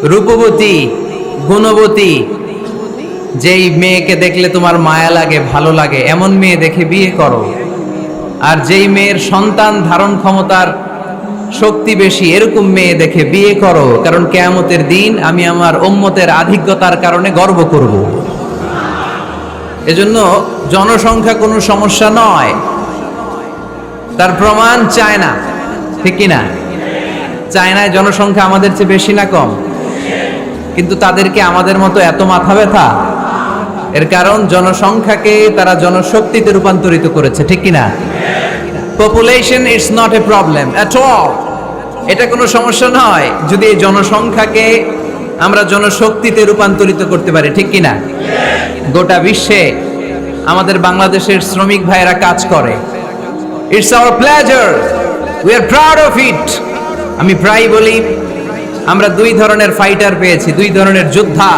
রূপবতী, গুণবতী, যেই মেয়েকে দেখলে তোমার মায়া লাগে, ভালো লাগে, এমন মেয়ে দেখে বিয়ে করো। আর যেই মেয়ের সন্তান ধারণ ক্ষমতার শক্তি বেশি, এরকম মেয়ে দেখে বিয়ে করো, কারণ কিয়ামতের দিন আমি আমার উম্মতের আধিক্যতার কারণে গর্ব করব। এজন্য জনসংখ্যা কোনো সমস্যা নয়, তার প্রমাণ চায়না, ঠিক কিনা? চায়নায় জনসংখ্যা আমাদের চেয়ে বেশি না কম? কিন্তু তাদেরকে আমাদের মতো এত মাথা ব্যথা? এর কারণ জনসংখ্যাকে তারা জনশক্তিতে রূপান্তরিত করেছে, ঠিক কিনা? Population it's not a problem at all, এটা কোনো সমস্যা নয় যদি এই জনসংখ্যাকে আমরা জনশক্তিতে রূপান্তরিত করতে পারি, ঠিক কিনা? গোটা বিশ্বে আমাদের বাংলাদেশের শ্রমিক ভাইয়েরা কাজ করে। It's our pleasure, we are proud of it. আমি প্রায় বলি আমরা দুই ধরনের ফাইটার পেয়েছি, দুই ধরনের যোদ্ধা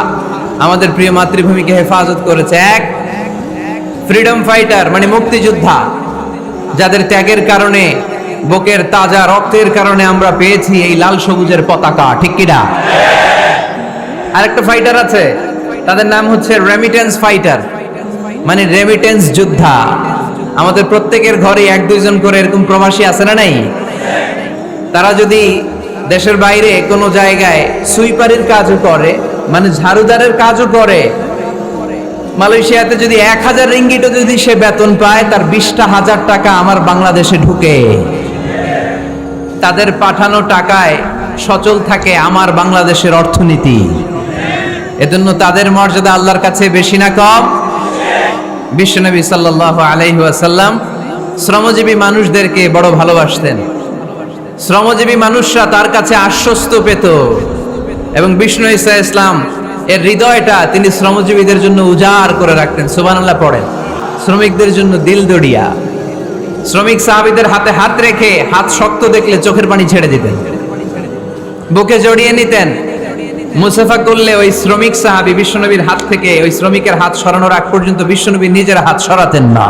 আমাদের প্রিয় মাতৃভূমিকে হেফাজত করেছে। এক, ফ্রিডম ফাইটার মানে মুক্তিযোদ্ধা, যাদের ত্যাগের কারণে, বুকের তাজা রক্তের কারণে আমরা পেয়েছি এই লাল সবুজের পতাকা, ঠিক কিনা? আরেকটা ফাইটার আছে, তাদের নাম হচ্ছে রেমিটেন্স ফাইটার, মানে রেমিটেন্স যোদ্ধা। আমাদের প্রত্যেকের ঘরে এক দুইজন করে এরকম প্রবাসী আছে না নাই? তারা যদি দেশের বাইরে কোনো জায়গায় সুইপারের কাজও করে, মানে ঝাড়ুদারের কাজও করে, মালয়েশিয়াতে যদি 1000 রিঙ্গিটও যদি সে বেতন পায়, তার 20,000 টাকা আমার বাংলাদেশে ঢুকে। তাদের পাঠানো টাকায় সচল থাকে আমার বাংলাদেশের অর্থনীতি। এজন্য তাদের মর্যাদা আল্লাহর কাছে বেশি না কম? বিশ্বনবী সাল্লাল্লাহু আলাইহি ওয়াসাল্লাম শ্রমজীবী মানুষদেরকে বড় ভালোবাসতেন। শ্রমজীবী মানুষরা তার কাছে আশ্বস্ত পেত, এবং বিষ্ণু ঈসা ইসলাম এর হৃদয়টা তিনি শ্রমজীবীদের জন্য উজাড় করে রাখতেন। সুবহানাল্লাহ পড়েন। শ্রমিকদের জন্য দিল দড়িয়া। শ্রমিক সাহাবীদের হাতে হাত রেখে হাত শক্ত দেখলে চোখের পানি ছেড়ে দিতেন, বুকে জড়িয়ে নিতেন। মুসাফা করলে ওই শ্রমিক সাহাবী বিশ্বনবীর হাত থেকে ওই শ্রমিকের হাত সরানোর আগ পর্যন্ত বিশ্বনবী নিজের হাত সরাতেন না।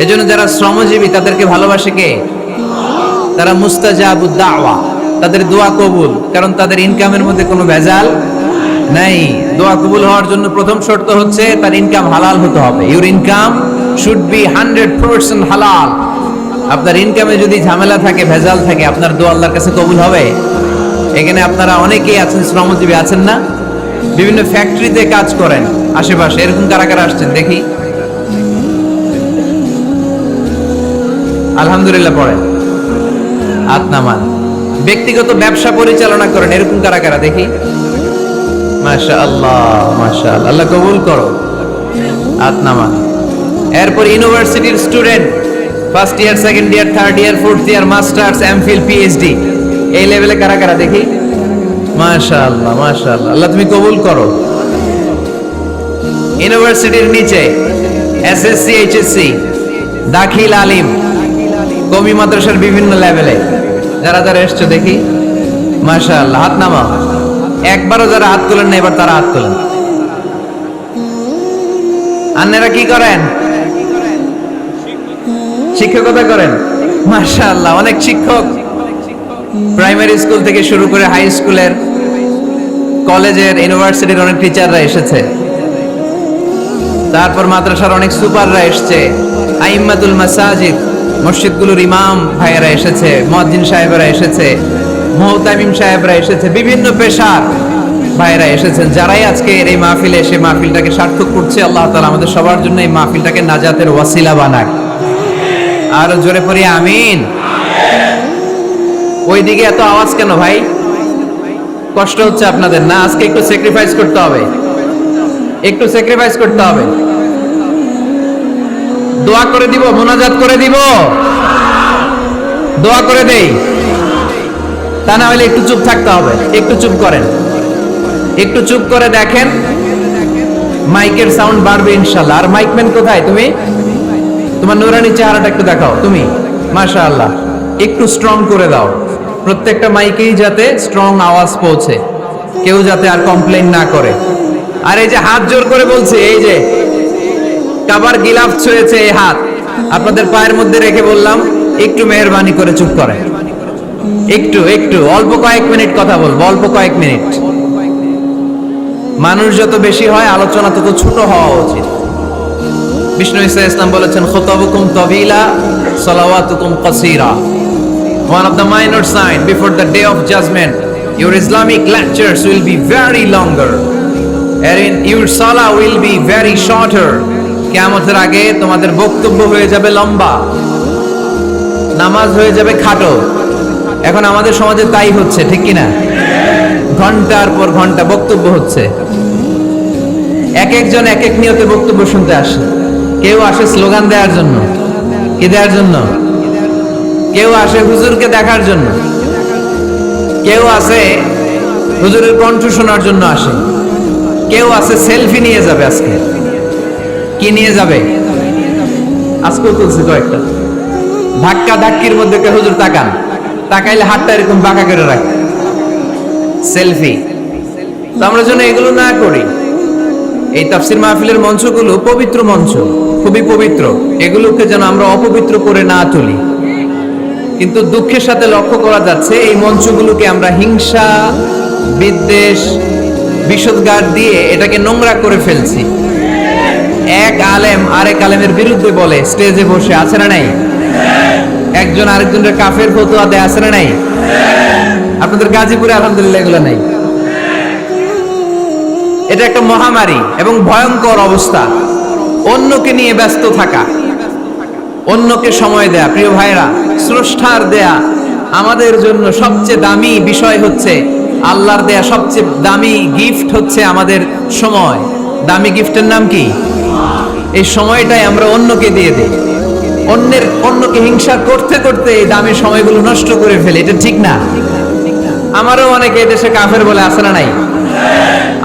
এজন্য যারা শ্রমজীবী তাদেরকে ভালোবাসে কে? তারা মুস্তাজাবুদ দাওয়া, তাদের দোয়া কবুল, কারণ তাদের ইনকামের মধ্যে কোনো ভেজাল নাই। দোয়া কবুল হওয়ার জন্য প্রথম শর্ত হচ্ছে তার ইনকাম হালাল হতে হবে। ইউর ইনকাম শুড বি 100% হালাল। আপনার ইনকামে যদি ঝামেলা থাকে, ভেজাল থাকে, আপনার দোয়া আল্লাহর কাছে কবুল হবে? এখানে আপনারা অনেকেই আছেন শ্রমজীবী, আছেন না? বিভিন্ন ফ্যাক্টরিতে কাজ করেন আশেপাশে, এরকম কারা কারা আসছেন দেখি? আলহামদুলিল্লাহ পড়েন, হাত নামান। ব্যক্তিগত ব্যবসা পরিচালনা করেন, এরকম কারা কারা দেখি? মাশাআল্লাহ, মাশাআল্লাহ, আল্লাহ কবুল করো, হাত নামান। এরপর ইউনিভার্সিটির student, first year, second year, third year, fourth year, masters, MPhil, PhD, এই লেভেলে কারা কারা দেখি? মাশাআল্লাহ, মাশাআল্লাহ, আল্লাহ তুমি কবুল করো। ইউনিভার্সিটির নিচে এসএসসি, এইচএসসি, দাখিল, আলিম, কওমি মাদ্রাসার বিভিন্ন লেভেলে যারা যারা এসছো দেখি? মাশাআল্লাহ, হাত নামাও। একবারও যারা হাত তোলেন না, এবার তারা হাত তোলেন। আন্নারা কি করেন? শিক্ষকতা করেন। মাশাআল্লাহ, অনেক শিক্ষক প্রাইমারি স্কুল থেকে শুরু করে হাই স্কুলের, কলেজের, ইউনিভার্সিটির অনেক টিচাররা এসেছে। তারপর মাদ্রাসার অনেক সুপাররা এসেছে। আইম্মাতুল মাসাজিদ, মসজিদগুলোর ইমাম ভাইয়েরা এসেছে, মুয়াজ্জিন সাহেবরা এসেছে, মুহতামিম সাহেবরা এসেছে, বিভিন্ন পেশার ভাইয়েরা এসেছেন। যারাই আজকে এই মাহফিলে এসে মাহফিলটাকে সার্থক করছে, আল্লাহ তাআলা আমাদের সবার জন্য এই মাহফিলটাকে নাজাতের ওয়াসিলা বানাক। আর জোরে পড়ি আমিন। ওইদিকে এত আওয়াজ কেন ভাই? কষ্ট হচ্ছে আপনাদের না? আজকে একটু স্যাক্রিফাইস করতে হবে, একটু স্যাক্রিফাইস করতে হবে। দোয়া করে দিব, মোনাজাত করে দিব, দোয়া করে দেই, তা না হলে একটু চুপ থাকতে হবে। একটু চুপ করেন, একটু চুপ করে দেখেন, মাইকের সাউন্ড বাড়বে ইনশাআল্লাহ। আর মাইকম্যান কোথায়? তুমি তোমার নুরানি চেহারাটা একটু দেখাও। তুমি মাশাআল্লাহ একটু স্ট্রং করে দাও, প্রত্যেকটা মাইকেই যাতে স্ট্রং আওয়াজ পৌঁছে, কেউ যাতে আর কমপ্লেইন না করে। আর এই যে হাত জোর করে বলছে, এই যে কাবার গিলাফ ছুঁয়েছে এই হাত, আপনাদের পায়ের মধ্যে রেখে বললাম একটু মেহেরবানি করে চুপ করেন। একটু একটু অল্প কয়েক মিনিট কথা বলবো, অল্প কয়েক মিনিট। মানুষ যত বেশি হয় আলোচনা তত ছোট হওয়া উচিত। বিষ্ণু ঈসা ইসলাম বলেছেন, খুতাবুকুম তাবিলা সালাওয়াতুকুম কাসীরা। One of the minor signs before the day of judgment, your Islamic lectures will be very longer, and your salah will be very shorter. কিয়ামতের আগে তোমাদের বক্তব্য হয়ে যাবে লম্বা, নামাজ হয়ে যাবে খাটো। এখন আমাদের সমাজে তাই হচ্ছে, ঠিক কিনা? ঘন্টার পর ঘন্টা বক্তব্য হচ্ছে। এক একজন এক এক নিয়তে বক্তব্য শুনতে আসে। কেউ আসে স্লোগান দেওয়ার জন্য, কি দেওয়ার জন্য? কেউ আসে হুজুরকে দেখার জন্য, কেউ আসে হুজুরের কণ্ঠ শোনার জন্য আসে, কেউ আসে সেলফি নিয়ে যাবে। আজকে কি নিয়ে যাবে? আজকেও তুলছে কয়েকটা। ধাক্কা ধাক্কির মধ্যে কে হুজুর তাকান, তাকাইলে হাতটা এরকম বাঁকা করে রাখে, সেলফি। তো আমরা যেন এগুলো না করি। এই তাফসীর মাহফিলের মঞ্চগুলো পবিত্র মঞ্চ, খুবই পবিত্র। এগুলোকে যেন আমরা অপবিত্র করে না তুলি। কিন্তু দুঃখের সাথে লক্ষ্য করা যাচ্ছে এই মঞ্চগুলোকে আমরা হিংসা, বিদ্বেষ, বিষোদ্গার দিয়ে এটাকে নোংরা করে ফেলছি। এক আলেম আরেক আলেমের বিরুদ্ধে বলে স্টেজে বসে, আছে না নাই? একজন আরেকজনের কাফের ফতোয়া দেয়, আছে না নাই? আপনাদের গাজীপুরে আলহামদুলিল্লাহ এগুলো নাই। এটা একটা মহামারী এবং ভয়ঙ্কর অবস্থা। অন্যকে নিয়ে ব্যস্ত থাকা, অন্যকে সময় দেয়া। প্রিয় ভাইরা, স্রষ্টার দেয়া আমাদের জন্য সবচেয়ে দামি বিষয় হচ্ছে, আল্লাহর দেয়া সবচেয়ে দামি গিফট হচ্ছে আমাদের সময়। দামি গিফটের নাম কি? এই সময়টাই আমরা অন্যকে দিয়ে দিই। অন্যকে হিংসা করতে করতে এই দামি সময়গুলো নষ্ট করে ফেলে। এটা ঠিক না? আমারও অনেকে দেশে কাফের বলে, আছে না নাই?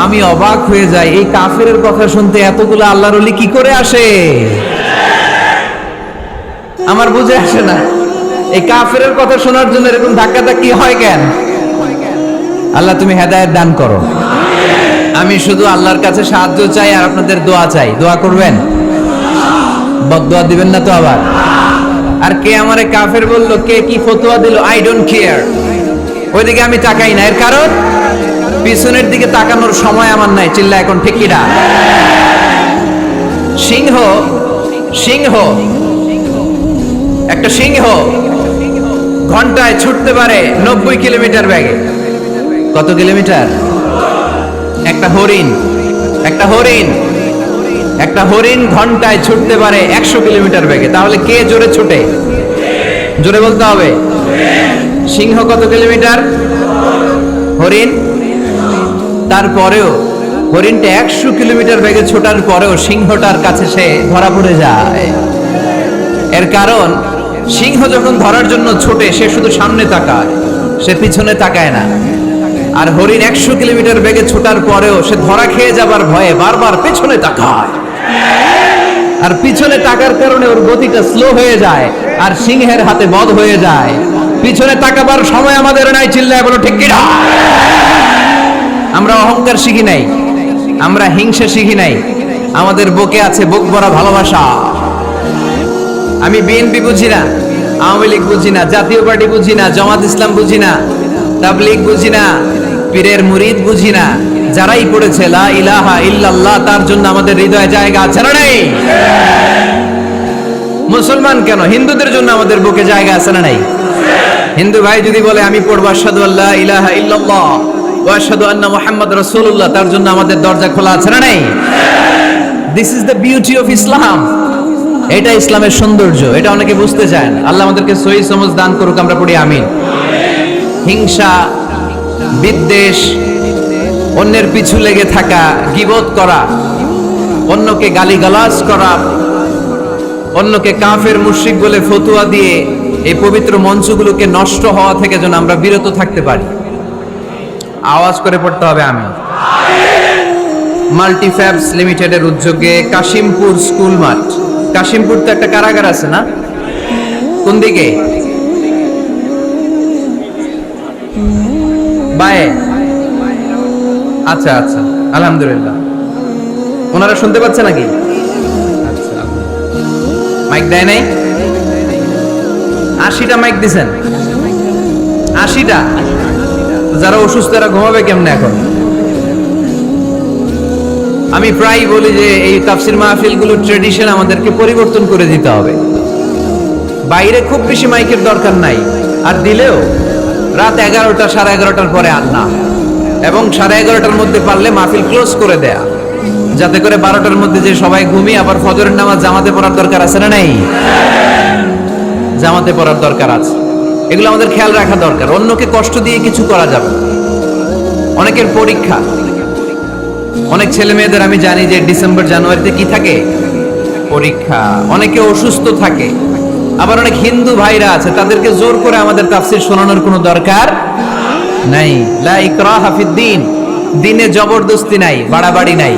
আমি অবাক হয়ে যাই, এই কাফেরের কথা শুনতে এতগুলো আল্লাহর ওলি কি করে আসে? আমার বুঝে আসে না। এই কাফেরের কথা শোনার জন্য এরকম ধাক্কাধাক্কি হয় কেন? আল্লাহ তুমি হেদায়েত দান করো। আমি শুধু আল্লাহর কাছে সাহায্য চাই আর আপনাদের দোয়া চাই। দোয়া করবেন, বদদোয়া দিবেন না তো আবার। আর কে আমারে কাফের বললো, কে কি ফতোয়া দিল, আই ডোন্ট কেয়ার। ওইদিকে আমি তাকাই না। এর কারণ পিছনের দিকে তাকানোর সময় আমার নাই। চিল্লা এখন ঠিক কিনা? সিংহ সিংহ একটা সিংহ ঘন্টায় ছুটতে পারে 90 কিলোমিটার বেগে। কত কিলোমিটার? একটা হরিণ ঘন্টায় ছুটতে পারে 100 কিলোমিটার বেগে। তাহলে কে জোরে ছুটে? জোরে বলতে হবে। সিংহ কত কিলোমিটার? হরিণ। তারপরেও হরিণটা 100 কিলোমিটার বেগে ছোটার পরেও সিংহটার কাছে সে ধরা পড়ে যায়। এর কারণ সিংহ যখন ধরার জন্য ছোটে সে শুধু সামনে তাকায়, সে পিছনে তাকায় না। আর হরিণ 100 কিলোমিটার বেগে ছোটার পরেও সে ধরা খেয়ে যাবার ভয়ে বারবার পেছনে তাকায়। আর পিছনে তাকার কারণে ওর গতিটা স্লো হয়ে যায় আর সিংহের হাতে বধ হয়ে যায়। পিছনে তাকাবার সময় আমাদের নাই। চিল্লায় বলো ঠিক কিনা? আমরা অহংকার শিখি নাই, আমরা হিংসা শিখি নাই। আমাদের বুকে আছে বুক ভরা ভালোবাসা। আমি বিএনপি বুঝি না, আওয়ামী লীগ বুঝি না, জাতীয় পার্টি বুঝি না, জামাত ইসলাম বুঝি না, তাবলীগ বুঝি না, পীরের মুরিদ বুঝি না। যারাই পড়েছে লা ইলাহা ইল্লাল্লাহ, তার জন্য আমাদের হৃদয়ে জায়গা আছে না নাই? মুসলমান কেন, হিন্দুদের জন্য আমাদের বুকে জায়গা আছে না নাই? হিন্দু ভাই যদি বলে আমি পড়বো আশহাদু আল্লা ইলাহা ইল্লাল্লাহ ওয়া আশহাদু আন্না মুহাম্মাদ রাসূলুল্লাহ, তার জন্য আমাদের দরজা খোলা আছে না নাই? This is the beauty of Islam. এটা ইসলামের সৌন্দর্য। এটা অনেকে বুঝতে চায় না। আল্লাহ আমাদেরকে সহি সমঝ দান করুক, আমরা পড়ি আমিন। হিংসা, বিদ্বেষ, অন্যের পিছু লেগে থাকা, গীবত করা, অন্যকে গালিগালাজ করা, অন্যকে কাফের মুশরিক বলে ফতোয়া দিয়ে এই পবিত্র মঞ্চগুলোকে নষ্ট হওয়া থেকে যেন আমরা বিরত থাকতে পারি। আওয়াজ করে পড়তে হবে আমিন। মাল্টিফ্যাবস লিমিটেডের উদ্যোগে কাশিমপুর স্কুল মাঠ। কাশিমপুর তো একটা কারাগার আছে না? কোন দিকে? বায়ে। আচ্ছা আচ্ছা, আলহামদুলিল্লাহ। ওনারা শুনতে পাচ্ছে নাকি? আচ্ছা, মাইক দেয় নাই? 80টা মাইক দিছেন? 80টা। যারা অসুস্থ এরা ঘুমাবে কেমনে এখন? আমি প্রায় বলি যে এই তাফসির মাহফিলগুলোর ট্রেডিশন আমাদেরকে পরিবর্তন করে দিতে হবে। বাইরে খুব বেশি মাইকের দরকার নাই, আর দিলেও রাত 11টা 11:30টার পরে আর না, এবং 11:30টার মধ্যে পারলে মাহফিল ক্লোজ করে দেয়া, যাতে করে 12টার মধ্যে যে সবাই ঘুমিয়ে আবার ফজরের নামাজ জামাতে পড়ার দরকার আছে না নাই? জামাতে পড়ার দরকার আছে। এগুলো আমাদের খেয়াল রাখা দরকার। অন্যকে কষ্ট দিয়ে কিছু করা যাবে। অনেকের পরীক্ষা, অনেক ছেলে মেয়েদের আমি জানি যে ডিসেম্বর জানুয়ারিতে কি থাকে, পরীক্ষা। অনেকে অসুস্থ থাকে, আবার অনেক হিন্দু ভাইরা আছে, তাদেরকে জোর করে আমাদের তাফসীর শোনানোর কোনো দরকার নাই। লা ইকরাহা ফিদ্দীন, দ্বীনে জবরদস্তি নাই, বাড়াবাড়ি নাই।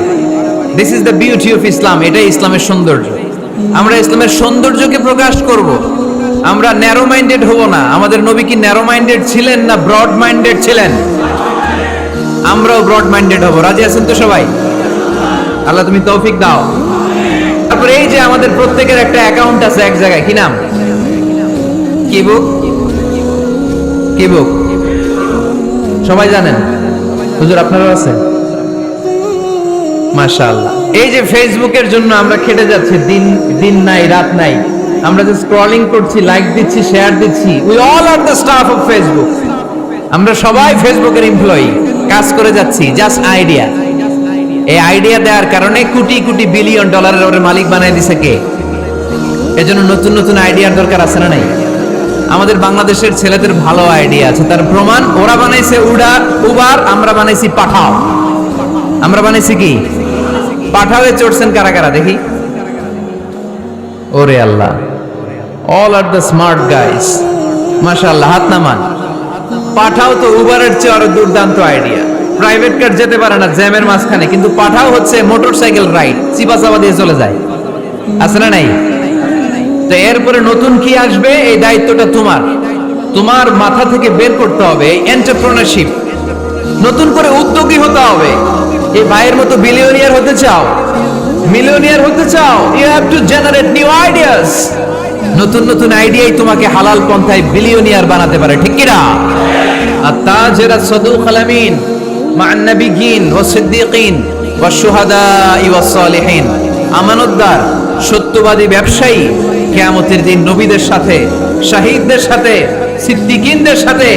This is the beauty of Islam. এটাই ইসলামের সৌন্দর্য। আমরা ইসলামের সৌন্দর্যকে প্রকাশ করব। আমরা ন্যারো মাইন্ডেড হব না। আমাদের নবী কি ন্যারো মাইন্ডেড ছিলেন না ব্রড মাইন্ডেড ছিলেন? আমরাও ব্রড মাইন্ডেড হব। রাজি আছেন তো সবাই? আল্লাহ তুমি তৌফিক দাও। তারপরে এই যে আমাদের প্রত্যেকের একটা অ্যাকাউন্ট আছে এক জায়গায়, কি নাম? কি বুক? কি বুক? সবাই জানেন? হুজুর আপনারও আছে? মাশাআল্লাহ। এই যে ফেসবুকের জন্য আমরা খেটে যাচ্ছি, দিন নাই রাত নাই, আমরা যে স্ক্রলিং করছি, লাইক দিচ্ছি, শেয়ার দিচ্ছি, we all are the staff of Facebook. আমরা সবাই ফেসবুকের এমপ্লয়ি, কাজ করে যাচ্ছি। Just idea. এই আইডিয়া দেওয়ার কারণে কোটি কোটি বিলিয়ন ডলারের ওর মালিক বানাই দিছে কে? এজন্য নতুন নতুন আইডিয়ার দরকার আছে না নাই? আমাদের বাংলাদেশের ছেলেদের ভালো আইডিয়া আছে, তার প্রমাণ ওরা বানাইছে উবার, আমরা বানাইছি পাঠাও। আমরা বানাইছি কি? পাঠাওয়ে চড়ছেন কারা কারা দেখি? ওরে Allah, all are the smart guys. মাশাআল্লাহ, হাত নামান। পাঠাও তো উবারের চেয়ে আরো দুর্দান্ত আইডিয়া। প্রাইভেট কার যেতে পারে না জ্যামের মাঝখানে, কিন্তু পাঠাও হচ্ছে মোটরসাইকেল রাইড, চিপাচাপা দিয়ে চলে যায়। আছে না নাই? তো এরপরে নতুন কি আসবে, এই দায়িত্বটা তোমার। তোমার মাথা থেকে বের করতে হবে এন্টারপ্রেনারশিপ। নতুন করে উদ্যোগী হতে হবে। এই ভাইয়ের মতো বিলিয়নিয়ার হতে চাও, মিলিয়নিয়ার হতে চাও, you have to generate new ideas. নতুন নতুন আইডিয়াই তোমাকে হালাল পন্থায় বিলিয়নিয়ার বানাতে পারে, ঠিক কি না? আত-তাজির আস-সাদুক আল-আমিন মা'আন নাবিয়্যিন ওয়াস সিদ্দীকিন ওয়াশ শুহাদা'i ওয়াস সালিহিন। আমানতদার, সত্যবাদী ব্যবসায়ী কিয়ামতের দিন নবীদের সাথে, শহীদদের সাথে, সিদ্দীকিনদের সাথে,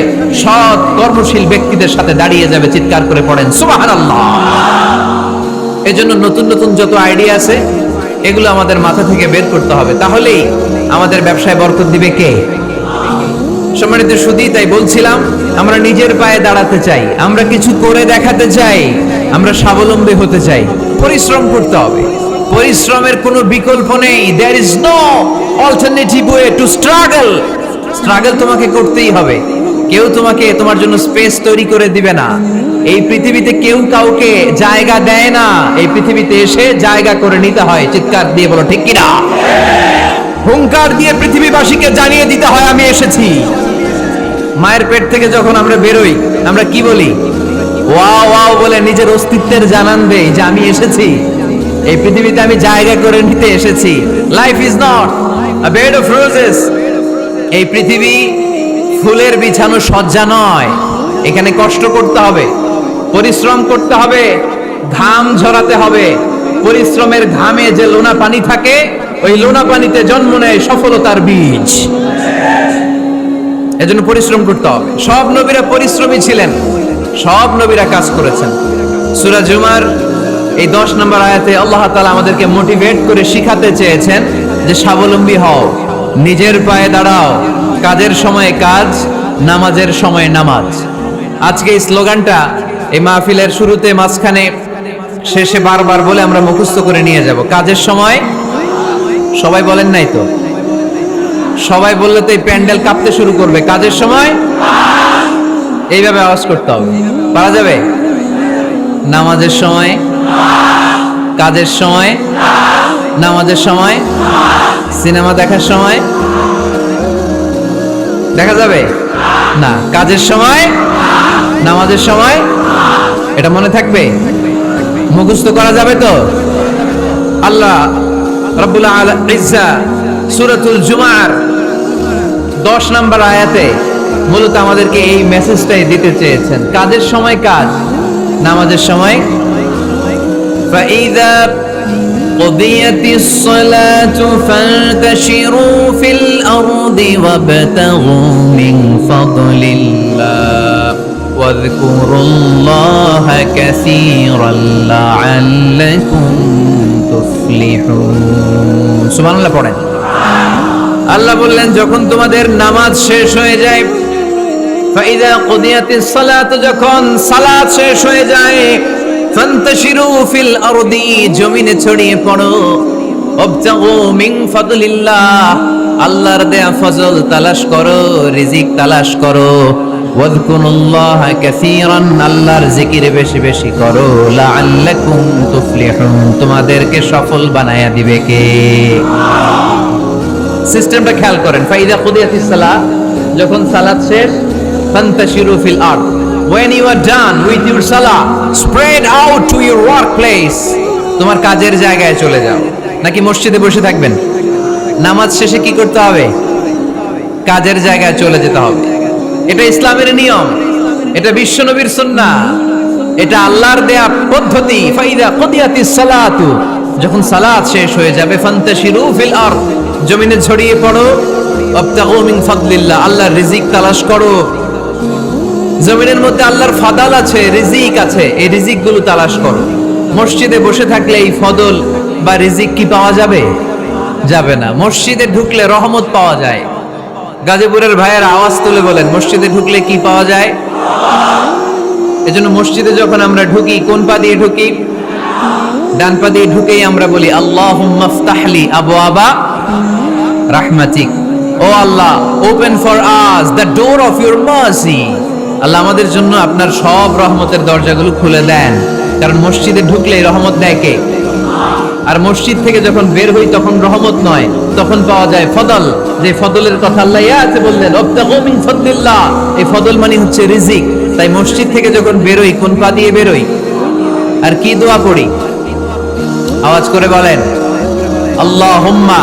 সৎ কর্মশীল ব্যক্তিদের সাথে দাঁড়িয়ে যাবে। চিৎকার করে পড়েন সুবহানাল্লাহ। এজন্য নতুন নতুন যত আইডিয়া আছে এগুলো আমাদের মাথা থেকে বের করতে হবে, তাহলেই আমাদের ব্যবসায় বরকত দিবে কে? সম্মানিত সুধী, তাই বলছিলাম আমরা নিজের পায়ে দাঁড়াতে চাই, আমরা কিছু করে দেখাতে চাই, আমরা স্বাবলম্বী হতে চাই। পরিশ্রম করতে হবে। পরিশ্রমের কোনো বিকল্প নেই। There is no alternative way to struggle. Struggle তোমাকে করতেই হবে। কেউ তোমাকে তোমার জন্য স্পেস তৈরি করে দিবে না। এই পৃথিবীতে কেউ কাউকে জায়গা দেয় না। এই পৃথিবীতে এসে জায়গা করে নিতে হয়। চিৎকার দিয়ে বলো ঠিক কিনা? হুঙ্কার দিয়ে পৃথিবীবাসীকে জানিয়ে দিতে হয় আমি এসেছি। মায়ের পেট থেকে যখন আমরা বেরোই, আমরা কি বলি? ওয়াও ওয়াও বলে নিজের অস্তিত্বের জানান দেই যে আমি এসেছি, এই পৃথিবীতে আমি জায়গা করে নিতে এসেছি। Life is not a bed of roses. এই পৃথিবী ফুলের বিছানো সজ্জা নয়। এখানে কষ্ট করতে হবে, পরিশ্রম করতে হবে, ঘাম ঝরাতে হবে। পরিশ্রমের ঘামে যে লোনা পানি থাকে, ওই লোনা পানিতে জন্ম নেয় সফলতার বীজ। এজন্য পরিশ্রম করতে হবে। সব নবীরা পরিশ্রমী ছিলেন, সব নবীরা কাজ করেছেন। সূরা জুমার এই 10 নম্বর আয়াতে আল্লাহ তাআলা আমাদেরকে মোটিভেট করে শিখাতে চেয়েছেন যে স্বাবলম্বী হও, নিজের পায়ে দাঁড়াও, কাজের সময়ে কাজ, নামাজের সময়ে নামাজ। আজকে এই স্লোগানটা এই মাহফিলের শুরুতে, মাঝখানে, শেষে বারবার বলে আমরা মুখস্থ করে নিয়ে যাব। কাজের সময়, সবাই বলেন নাই তো? সবাই বললে তো এই প্যান্ডেল কাঁপতে শুরু করবে। কাজের সময় এইভাবে আওয়াজ করতে হবে, পারা যাবে? নামাজের সময়, কাজের সময়, নামাজের সময়, সিনেমা দেখার সময় দেখা যাবে না? কাজের সময়, নামাজের সময়, এটা মনে থাকবে? মুখস্থ করা যাবে তো? আল্লাহ রাব্বুল ইজ্জা সূরাতুল জুমার 10 নম্বর আয়াতে মূলত আমাদেরকে এই মেসেজটাই দিতে চেয়েছেন। কাজের সময় কাজ, নামাজের সময় فإذا قضيت الصلاة فانتشروا في الأرض وابتغوا من فضل الله واذكروا الله كثيرا لعلكم تفلحون سبحان الله পড়েন। আল্লাহ বললেন যখন তোমাদের নামাজ শেষ হয়ে যায়, ফাইদা কুদিয়াতিস সালাত, যখন সালাত শেষ হয়ে যায়, ফান্তাশিরু ফিল আরদি, জমিনে ছড়িয়ে পড়ো, ওয়াবতাগু মিন ফাদলিল্লাহ, আল্লাহর দেয়া ফজল তালাশ করো, রিজিক তালাশ করো, ওয়াযকুরুল্লাহা কাসীরান, আল্লাহর জিকির বেশি বেশি করো, লাআল্লাকুম তুফলিহুন, তোমাদেরকে সফল বানায়া দিবে কে? সিস্টেমটা খেয়াল করেন। ফাইদা কুদিয়াতিস সালাত, যখন সালাত শেষ, ফান্তাশিরু ফিল আরদ, when you are done with your salah, spread out to your workplace, তোমার কাজের জায়গায় চলে যাও। নাকি মসজিদে বসে থাকবেন? নামাজ শেষে কি করতে হবে? কাজের জায়গায় চলে যেতে হবে। এটা ইসলামের নিয়ম, এটা বিশ্বনবীর সুন্নাহ, এটা আল্লাহর দেয়া পদ্ধতি। ফাইদা কুদিয়াতিস সালাতু, যখন সালাত শেষ হয়ে যাবে, ফান্তাশিরু ফিল আরদ, জমিনে ছড়িয়ে পড়ো, ওয়াবতাগু মিন ফাদলিল্লাহ, আল্লাহর রিজিক তালাশ করো। জমিনের মধ্যে আল্লাহর ফাদাল আছে, রিজিক আছে, এই রিজিক গুলো তালাশ করো। মসজিদে বসে থাকলে এই ফদল বা রিজিক কি পাওয়া যাবে? যাবে না। মসজিদে ঢুকলে রহমত পাওয়া যায়। গাজীপুরের ভাইয়ের আওয়াজ তুলে বলেন, মসজিদে ঢুকলে কি পাওয়া যায়? এজন্য মসজিদে যখন আমরা ঢুকি, কোন পা দিয়ে ঢুকি? ডান পা দিয়ে ঢুকেই আমরা বলি আল্লাহুম্মা ফতাহলি আবওয়াবা রাহমাতিক, O Allah, open for us the door of your mercy, Allah আমাদের জন্য আপনার সব রহমতের দরজাগুলো খুলে দেন। কারণ মসজিদে ঢুকলে রহমত দেয় কে? আর মসজিদ থেকে যখন বের হই তখন রহমত নয়, তখন পাওয়া যায় ফদল, যে ফদলের কথা আল্লাহ ইয়াতে বললেন, ওয়াবতাগু মিন ফাদলিল্লাহ, এই ফদল মানে হচ্ছে রিজিক। তাই মসজিদ থেকে যখন বেরোই, কোন পা দিয়ে বেরোই? আর কি দোয়া পড়ি? আওয়াজ করে বলেন, আল্লাহুম্মা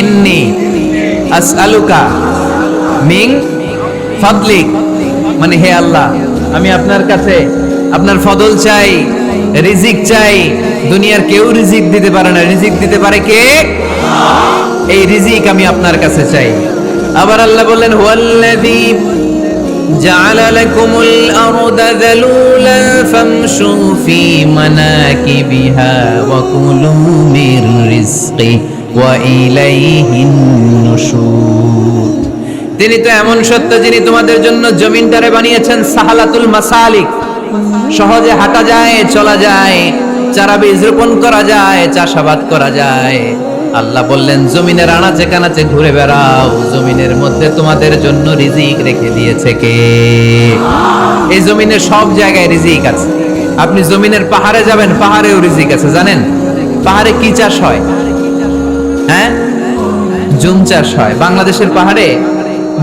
ইন্নী আসআলুকা মিন ফাদলিক, মানে হে আল্লাহ, আমি আপনার কাছে আপনার ফদল চাই, রিজিক চাই। দুনিয়ার কেউ রিজিক দিতে পারে না, রিজিক দিতে পারে কে? এই রিজিক আমি আপনার কাছে চাই। আবার আল্লাহ বললেন, হুয়াল্লাযী জাআলা লাকুমুল আরদা যালুলান ফামশু ফি মানাকিবিহা ওয়া কুলু মির রিজকি ওয়া ইলাইহিন নুশুর। তিনি তো এমন সত্য, যিনি তোমাদের জন্য জমিনটারে বানিয়েছেন সাহালাতুল মাসালিক, সহজে হাঁটা যায়, চলা যায়, চারা বীজ রোপণ করা যায়, চাষাবাদ করা যায়। আল্লাহ বললেন, জমিনের আনাচে কানাচে ঘুরে বেড়াও, জমিনের মধ্যে তোমাদের জন্য রিজিক রেখে দিয়েছে কে? এই জমিনের সব জায়গায় রিজিক আছে। আপনি জমিনের পাহাড়ে যাবেন, পাহাড়েও রিজিক আছে। জানেন পাহাড়ে কি চাষ হয়? হ্যাঁ, জুম চাষ হয়। বাংলাদেশের পাহাড়ে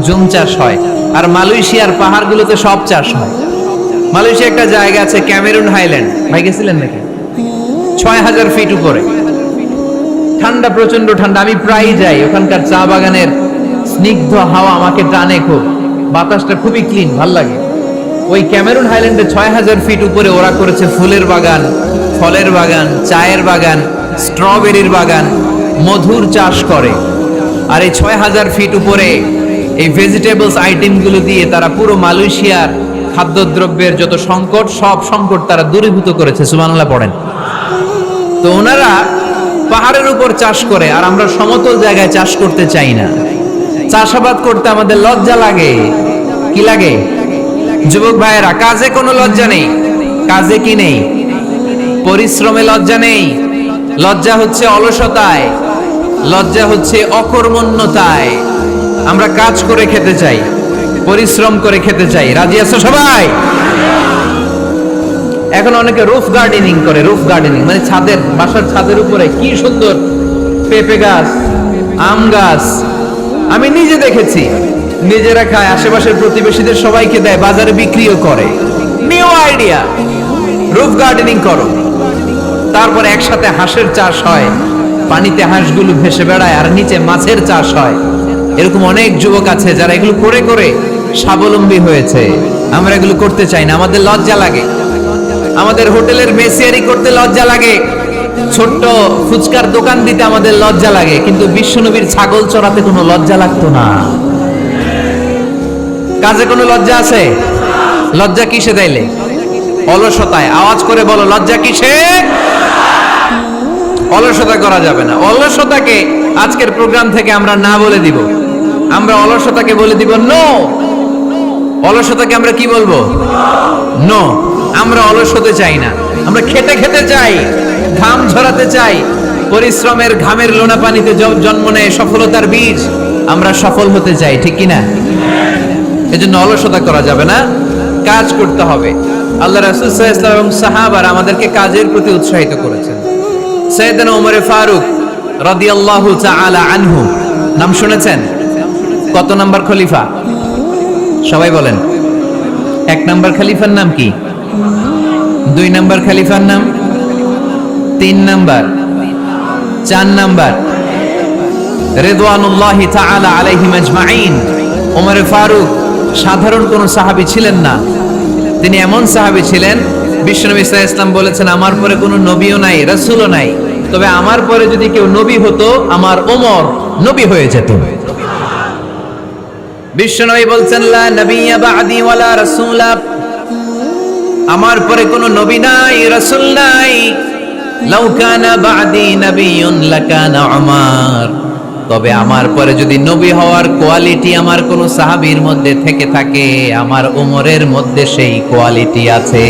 জুম চাষ হয়, আর মালয়েশিয়ার পাহাড়গুলোতে সব চাষ হয়। মালয়েশিয়া একটা জায়গা আছে, ক্যামেরুন হাইল্যান্ড, ভাই গেছিলেন নাকি? ৬,০০০ ফিট উপরে, ঠান্ডা, প্রচন্ড ঠান্ডা। আমি প্রায় যাই, ওখানকার চা বাগানের স্নিগ্ধ হাওয়া আমাকে টানে খুব, বাতাসটা খুবই ক্লিন, ভাল লাগে। ওই ক্যামেরুন হাইল্যান্ডে ৬,০০০ ফিট উপরে ওরা করেছে ফুলের বাগান, ফলের বাগান, চায়ের বাগান, স্ট্রবেরির বাগান, মধুর চাষ করে। আর এই ৬,০০০ ফিট উপরে এই ভেজিটেবলস আইটেমগুলো দিয়ে তারা পুরো মালয়েশিয়ার খাদ্যদ্রব্যের যত সংকট, সব সংকট তারা দূরীভূত করেছে। সুবহানাল্লাহ পড়েন। তো ওনারা পাহাড়ের উপর চাষ করে, আর আমরা সমতল জায়গায় চাষ করতে চাই না। চাষাবাদ করতে আমাদের লজ্জা লাগে। কি লাগে? যুবক ভাইয়েরা, কাজে কোনো লজ্জা নেই। কাজে কি নেই? পরিশ্রমে লজ্জা নেই। লজ্জা হচ্ছে অলসতায়, লজ্জা হচ্ছে অকর্মণ্যতায়। আমরা কাজ করে খেতে চাই, পরিশ্রম করে খেতে চাই। রাজি আছো সবাই? এখন অনেকে রুফ গার্ডেনিং করে। রুফ গার্ডেনিং মানে ছাদের, বাসার ছাদের উপরে কি সুন্দর পেঁপে গাছ, আম গাছ। আমি নিজে দেখেছি, নিজেরা খায়, আশেপাশের প্রতিবেশীদের সবাইকে দেয়, বাজারে বিক্রিও করে। নিউ আইডিয়া, রুফ গার্ডেনিং করো। তারপর একসাথে হাঁসের চাষ হয়, পানিতে হাঁসগুলো ভেসে বেড়ায়, আর নিচে মাছের চাষ হয়। এরকম অনেক যুবক আছে যারা এগুলো করে করে স্বাবলম্বী হয়েছে। আমরা এগুলো করতে চাই না, আমাদের লজ্জা লাগে। আমাদের হোটেলের মেসিয়ারি করতে লজ্জা লাগে, ছোট্ট ফুচকার দোকান দিতে আমাদের লজ্জা লাগে, কিন্তু বিশ্বনবীর ছাগল চড়াতে কোনো লজ্জা লাগতো না। কাজে কোনো লজ্জা আছে? লজ্জা কিসে তাইলে? অলসতায়। আওয়াজ করে বলো, লজ্জা কিসে? অলসতা করা যাবে না। অলসতাকে আজকের প্রোগ্রাম থেকে আমরা না বলে দিব। আমরা অলসতাকে বলে দিব নো। অলসতাকে আমরা কি বলবো? নো। আমরা অলস হতে চাই না, আমরা খেতে খেতে চাই, ঘাম ঝরাতে চাই। পরিশ্রমের ঘামের লোনা পানিতে জন্ম নেয় সফলতার বীজ। আমরা সফল হতে চাই, ঠিক কিনা? এজন্য অলসতা করা যাবে না, কাজ করতে হবে। আল্লাহ রাসূল সাল্লাল্লাহু আলাইহি ওয়াসাল্লাম এবং সাহাবারা আমাদেরকে কাজের প্রতি উৎসাহিত করেছেন। সাইয়েদনা ওমর ফারুক রাদিয়াল্লাহু তাআলা আনহু, নাম শুনেছেন? কত নাম্বার খলিফা? সবাই বলেন। 1 নাম্বার খলিফার নাম কি? 2 নাম্বার খলিফার নাম? 3 নাম্বার? 4 নাম্বার? রিদওয়ানুল্লাহি তাআলা আলাইহিম আজমাইন। ওমর ফারুক সাধারণ কোন সাহাবী ছিলেন না, তিনি এমন সাহাবী ছিলেন, বিশ্বনবী সাল্লাল্লাহু আলাইহি ওয়াসাল্লাম বলেছেন আমার পরে কোনো নবীও নাই, রাসূলও নাই, তবে আমার পরে যদি কেউ নবী হতো আমার ওমর নবী হয়ে যেত। বিশ্বনবী বলছেন লা নবিয়্যা বা'দি ওয়ালা রাসূলা, আমার পরে কোনো নবী নাই, রাসূল নাই। লাউ কানা বা'দি নাবিয়্যুন লাকানা উমর, তবে আমার পরে যদি নবী হওয়ার কোয়ালিটি আমার কোন সাহাবীর মধ্যে থেকে থাকে, আমার ওমরের মধ্যে সেই কোয়ালিটি আছে।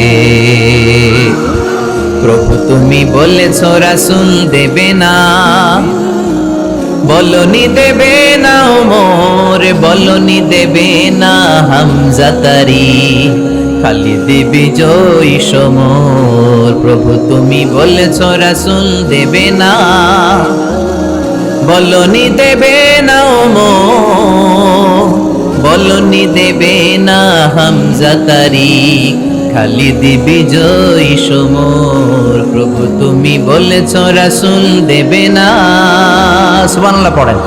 প্রভু তুমি বলেছো রাসূল দেবে না, বলনি দেবে না ওমর, বলনি দেবে না হামজা তারি, খালিদ বিজয়ী সমর। প্রভু তুমি বলেছো রাসূল দেবে না, বলনি দেবে না ওমর, বলনি দেবে না হামজা তারি, খালিদ বিজয়ী সমর। প্রভু তুমি বলেছো রাসূল দেবে না। সুবহানাল্লাহ পড়েন।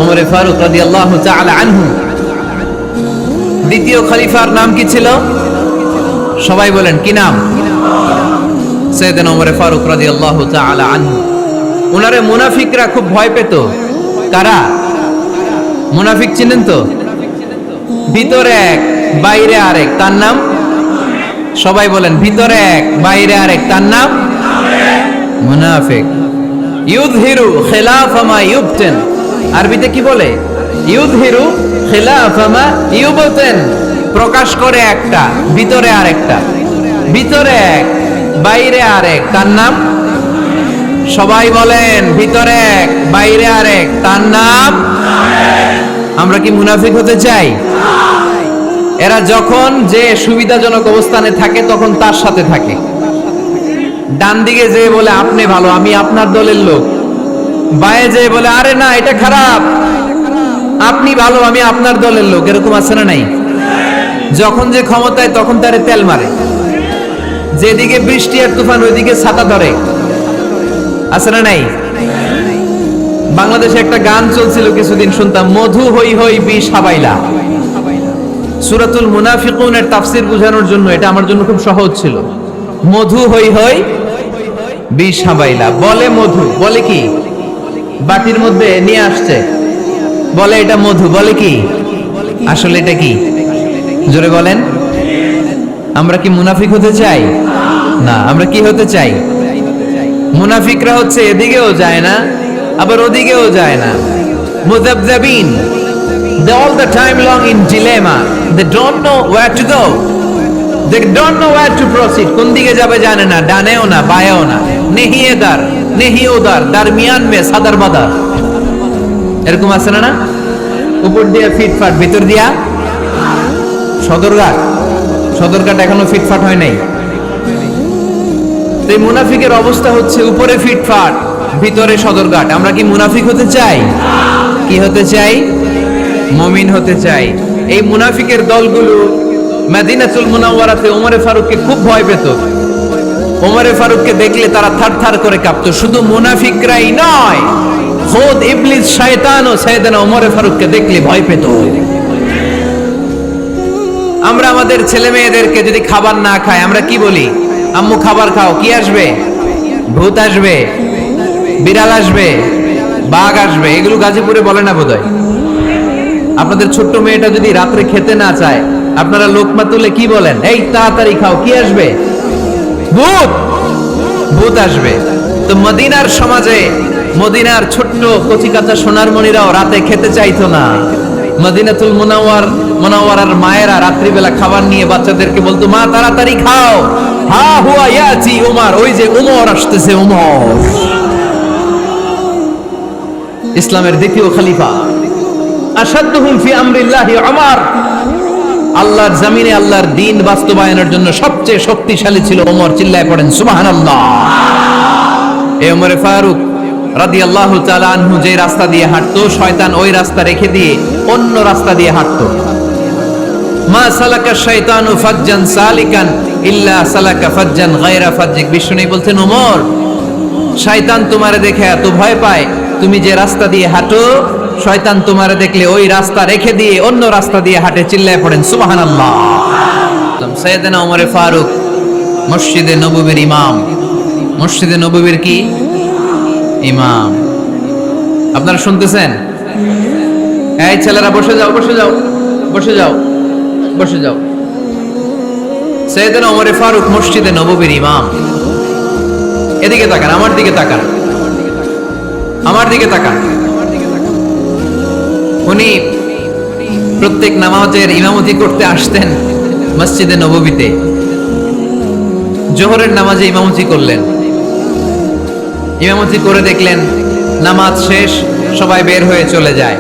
ওমর ফারুক রাদিয়াল্লাহু তাআলা আনহু দ্বিতীয় খলিফার নাম কি ছিল? সবাই বলেন, কি নাম? সাইয়েদনা ওমর ফারুক রাদিয়াল্লাহু তাআলা আনহু। উনারে মুনাফিকরা খুব ভয় পেত। কারা? মুনাফিক চিনেন তো? ভিতরে এক বাইরে আরেক, তার নাম? সবাই বলেন, ভিতরে এক বাইরে আরেক, তার নাম মুনাফিক। ইউযহিরু খিলাফা মা ইউবতিন, আরবিতে কি বলে? ইউযহিরু খিলাফা মা ইউবতিন, প্রকাশ করে একটা, ভিতরে আরেকটা। ভিতরে এক বাইরে আরেক, তার নাম? সবাই বলেন, ভিতরে এক বাইরে আরেক, তার নাম? আমরা কি মুনাফিক হতে চাই? এরা যখন যে সুবিধাজনক অবস্থানে থাকে তখন তার সাথে থাকে। ডান দিকে যে বলে আপনি ভালো, আমি আপনার দলের লোক, বায়ে যে বলে আরে না এটা খারাপ, আপনি ভালো, আমি আপনার দলের লোক, এরকম আছে না নাই? যখন যে ক্ষমতায় তখন তারে তেল মারে, যেদিকে বৃষ্টি আর তুফান ওইদিকে ছাতা ধরে, আছে না নাই? বাংলাদেশে একটা গান চলছিল কিছুদিন, শুনতাম, মধু হই হই বিষ হাবাইলা। সূরাতুল মুনাফিকুনের তাফসীর বোঝানোর জন্য এটা আমার জন্য খুব সহজ ছিল। মধু হই হই বিষ হাবাইলা, বলে মধু, বলে কি? বাটির মধ্যে নিয়ে আসছে, বলে এটা মধু, বলে কি? আসলে এটা কি? জোরে বলেন। আমরা কি মুনাফিক হতে চাই? না, আমরা কি হতে চাই? মুনাফিকরা হচ্ছে এদিকেও যায় না আবার ওদিকেও যায় না, মুযাবযাবিন। They all the time long in dilemma. They don't know where to go. They don't know where to proceed. কোন দিকে যাবে জানে না, ডানেও না বায়েও না, নেহি এদার নেহি ওদার, দারমিয়ান মে সাদার বাদার। এরকম আছে না? উপর দিয়ে ফিটফাট, ভিতর দিয়া সদরঘাট। সদরঘাট এখনো ফিটফাট হয় নাই। এই মুনাফিকের অবস্থা হচ্ছে উপরে ফিটফাট, ভিতরে সদরঘাট। আমরা কি মুনাফিক হতে চাই? কি হতে চাই? মুমিন হতে চাই। এই মুনাফিকের দলগুলো মদিনাতুল মুনাওয়ারাতে ওমর ফারুককে খুব ভয় পেত। ওমর ফারুককে দেখলে তারা থারথার করে কাঁপতো। শুধু মুনাফিকরাই নয়, খোদ ইবলিস শয়তানও সাইয়েদনা ওমর ফারুককে দেখলে ভয় পেত। আমরা আমাদের ছেলে মেয়েদেরকে যদি খাবার না খায় আমরা কি বলি? আম্মু খাবার খাও। কি আসবে? ভূত আসবে, বিড়াল আসবে, বাঘ আসবে। এগুলো গাজীপুরে বলে না বোধহয়। আপনাদের ছোট্ট মেয়েটা যদি রাত্রে খেতে না চায়, আপনারা লোকমা তুলে কি বলেন? এই তাড়াতাড়ি খাও। কি আসবে? ভূত, ভূত আসবে। তো মদিনার সমাজে মদিনার ছোট্ট কচিকাঁচা সোনার মণিরাও রাতে খেতে চাইতো না। মদিনাতুল মুনাওয়ারার মায়েরা রাত্রিবেলা খাবার নিয়ে বাচ্চাদেরকে বলতো, মা তাড়াতাড়ি খাও, হা হুয়া ইয়াতি উমর, ওই যে উমর আসতেছে। উমর ইসলামের দ্বিতীয় খলিফা। আশাদ্দুহুম ফি আমরিল্লাহি উমর, আল্লাহর জমিনে আল্লাহর দ্বীন বাস্তবায়নের জন্য সবচেয়ে শক্তিশালী ছিল ওমর। চিল্লায় পড়েন সুবহানাল্লাহ। এই ওমর ফারুক রাদিয়াল্লাহু তাআলা আনহু যে রাস্তা দিয়ে হাঁটতো, শয়তান ওই রাস্তা রেখে দিয়ে অন্য রাস্তা দিয়ে হাঁটতো। মা সালাকা শাইতানু ফাজ্জান সালিকান ইল্লা সালাকা ফাজ্জান গায়রা ফাজ্জিক। বিষ্ণু বলতেন, ওমর, শয়তান তোমারে দেখে এত ভয় পায়, তুমি যে রাস্তা দিয়ে হাঁটো শয়তান তোমারে দেখলে ওই রাস্তা রেখে দিয়ে অন্য রাস্তা দিয়ে হাঁটে। চিল্লায় পড়েন সুবহানাল্লাহ। সাইয়েদনা ওমর ফারুক মসজিদে নববীর ইমাম। মসজিদে নববীর কি ইমাম? আপনারা শুনতেছেন? এই ছেলেরা বসে যাও, বসে যাও, বসে যাও, বসে যাও। সাইয়েদনা ওমর ফারুক মসজিদে নববীর ইমাম। এদিকে তাকান, আমার দিকে তাকান, আমার দিকে তাকান। উনি প্রত্যেক নামাজের ইমামতি করতে আসতেন মসজিদে নববীতে। জোহরের নামাজে ইমামতি করলেন। ইমামতি করে দেখলেন নামাজ শেষ, সবাই বের হয়ে চলে যায়।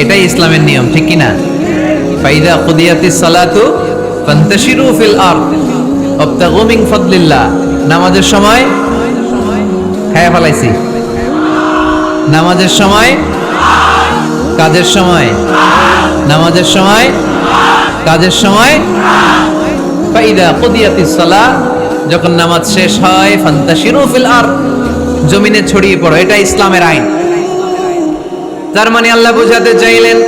এটাই ইসলামের নিয়ম, ঠিক কি না? ফাইদা কুদিয়াতিস সালাতু ফান্তাশিরু ফিল আরদ ওয়াবতাগু মিন ফাদলিল্লাহ। নামাজের সময় খায়া ফেলাইছি। নামাজের সময়, কাজের সময়, নামাজের সময়, কাজের সময়। ফাইদা কুদিয়াতিস সালাহ, যখন নামাজ শেষ হয়, ফান্তাশিরু ফিল আরদ, জমিনে ছড়িয়ে পড়ো। এটা ইসলামের আইন। তার মানে আল্লাহ বোঝাতে চাইলেন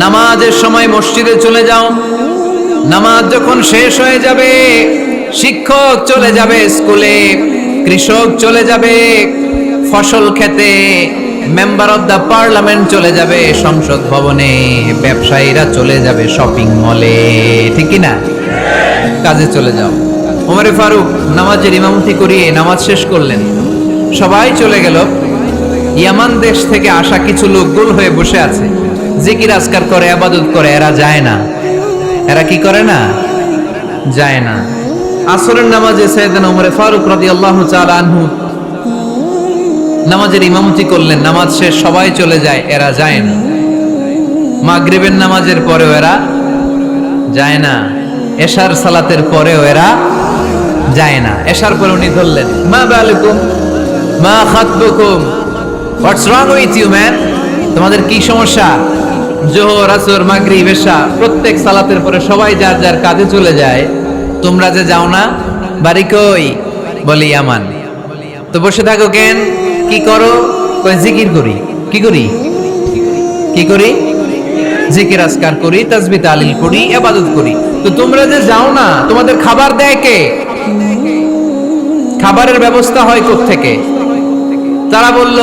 নামাজের সময় মসজিদে চলে যাও। নামাজ যখন শেষ হয়ে যাবে, শিক্ষক চলে যাবে স্কুলে, কৃষক চলে যাবে ফসল খেতে, মেম্বার অফ দ্য পার্লামেন্ট চলে যাবে সংসদ ভবনে, ব্যবসায়ীরা চলে যাবে শপিং মলে, ঠিক কি না? কাজে চলে যাও। ওমর ফারুক নামাজের ইমামতি করিয়ে নামাজ শেষ করলেন। সবাই চলে গেল। ইয়ামান দেশ থেকে আসা কিছু লোক গোল হয়ে বসে আছে, জিকির আজকার করে, ইবাদত করে। এরা যায় না। এরা কি করে না? যায় না। আসরের নামাজে সাইয়েদনা ওমর ফারুক রাদিয়াল্লাহু তাআলা আনহু নামাজের ইমামতি করলেন। নামাজ শেষ, সবাই চলে যায়, এরা যায় না। মাগরিবের নামাজের পরেও এরা যায় না। এশার সালাতের পরেও এরা যায় না। এশার পরে উনি ধরলেন, মা বালুকুম মা খাতবুকুম, হোয়াটস রং উইথ ইউ ম্যান? তোমাদের কি সমস্যা? জোহর, আসর, মাগরিব, এশা প্রত্যেক সালাতের পরে সবাই যার যার কাজে চলে যায়, তোমরা যে যাও না? বাড়ি কই? বলি ইয়ামান। তো বসে থাকো কেন? কি করো? কই জিকির করি। কি করি? কি করি? জিকির আজকার করি, তাসবিহ তাহলিল করি, ইবাদত করি। তো তোমরা যে যাও না, তোমাদের খাবার দেয় কে? খাবারের ব্যবস্থা হয় কোত্থেকে? তারা বলল,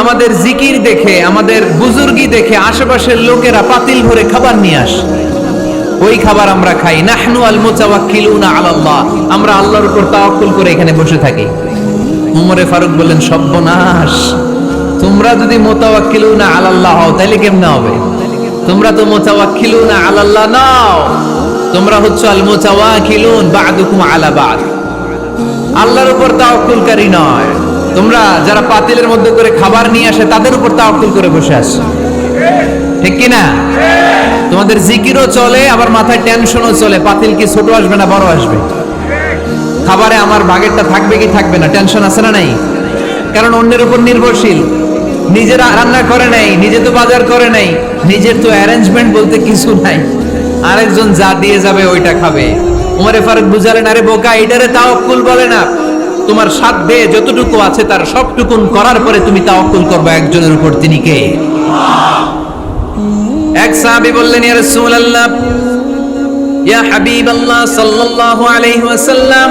আমাদের জিকির দেখে, আমাদের বুজুর্গি দেখে আশেপাশের লোকেরা পাতিল ভরে খাবার নিয়ে আসে, ওই খাবার আমরা খাই। নাহনু আল মুতাওয়াক্কিলুনা আলাল্লাহ, আমরা আল্লাহর উপর তাওয়াক্কুল করে এখানে বসে থাকি। ওমর ফারুক বললেন, সর্বনাশ, তোমরা যদি মুতাওয়াক্কিলুনা আলাল্লাহ হও তাহলে কেমনে হবে? তোমরা তো মুতাওয়াক্কিলুনা আলাল্লাহ নাও, তোমরা হচ্ছে আল মুতাওয়াক্কিলুন বা'দুকুম আলা বা'দ, আল্লাহর উপর তাওয়াক্কুলকারী নয়। তোমরা যারা পাতিলের মধ্যে করে খাবার নিয়ে আসে তাদের উপর তাওয়াক্কুল করে বসে আছো, ঠিক কি না? তোমাদের জিকিরও চলে, আবার মাথায় টেনশনও চলে, পাতিল কি ছোট আসবে না বড় আসবে, খাবারে আমার ভাগেরটা থাকবে কি থাকবে না, টেনশন আছে না নাই? কারণ অন্যের উপর নির্ভরশীল, নিজেরা রান্না করে নাই, নিজে তো বাজার করে নাই, নিজের তো অ্যারেঞ্জমেন্ট বলতে কিছু নাই, আরেকজন যা দিয়ে যাবে ওইটা খাবে। ওমর ফারুক বুঝালেন, আরে বোকা, এটারে তাওয়াক্কুল বলে না, তোমার সাধ্যে যতটুকু আছে তার সবটুকুন করার পরে তুমি তাওয়াক্কুল করবে একজনের উপর, তিনি কে? এক সাহাবী বললেন, ইয়া রাসূলুল্লাহ, ইয়া হাবিবাল্লাহ সাল্লাল্লাহু আলাইহি ওয়াসাল্লাম,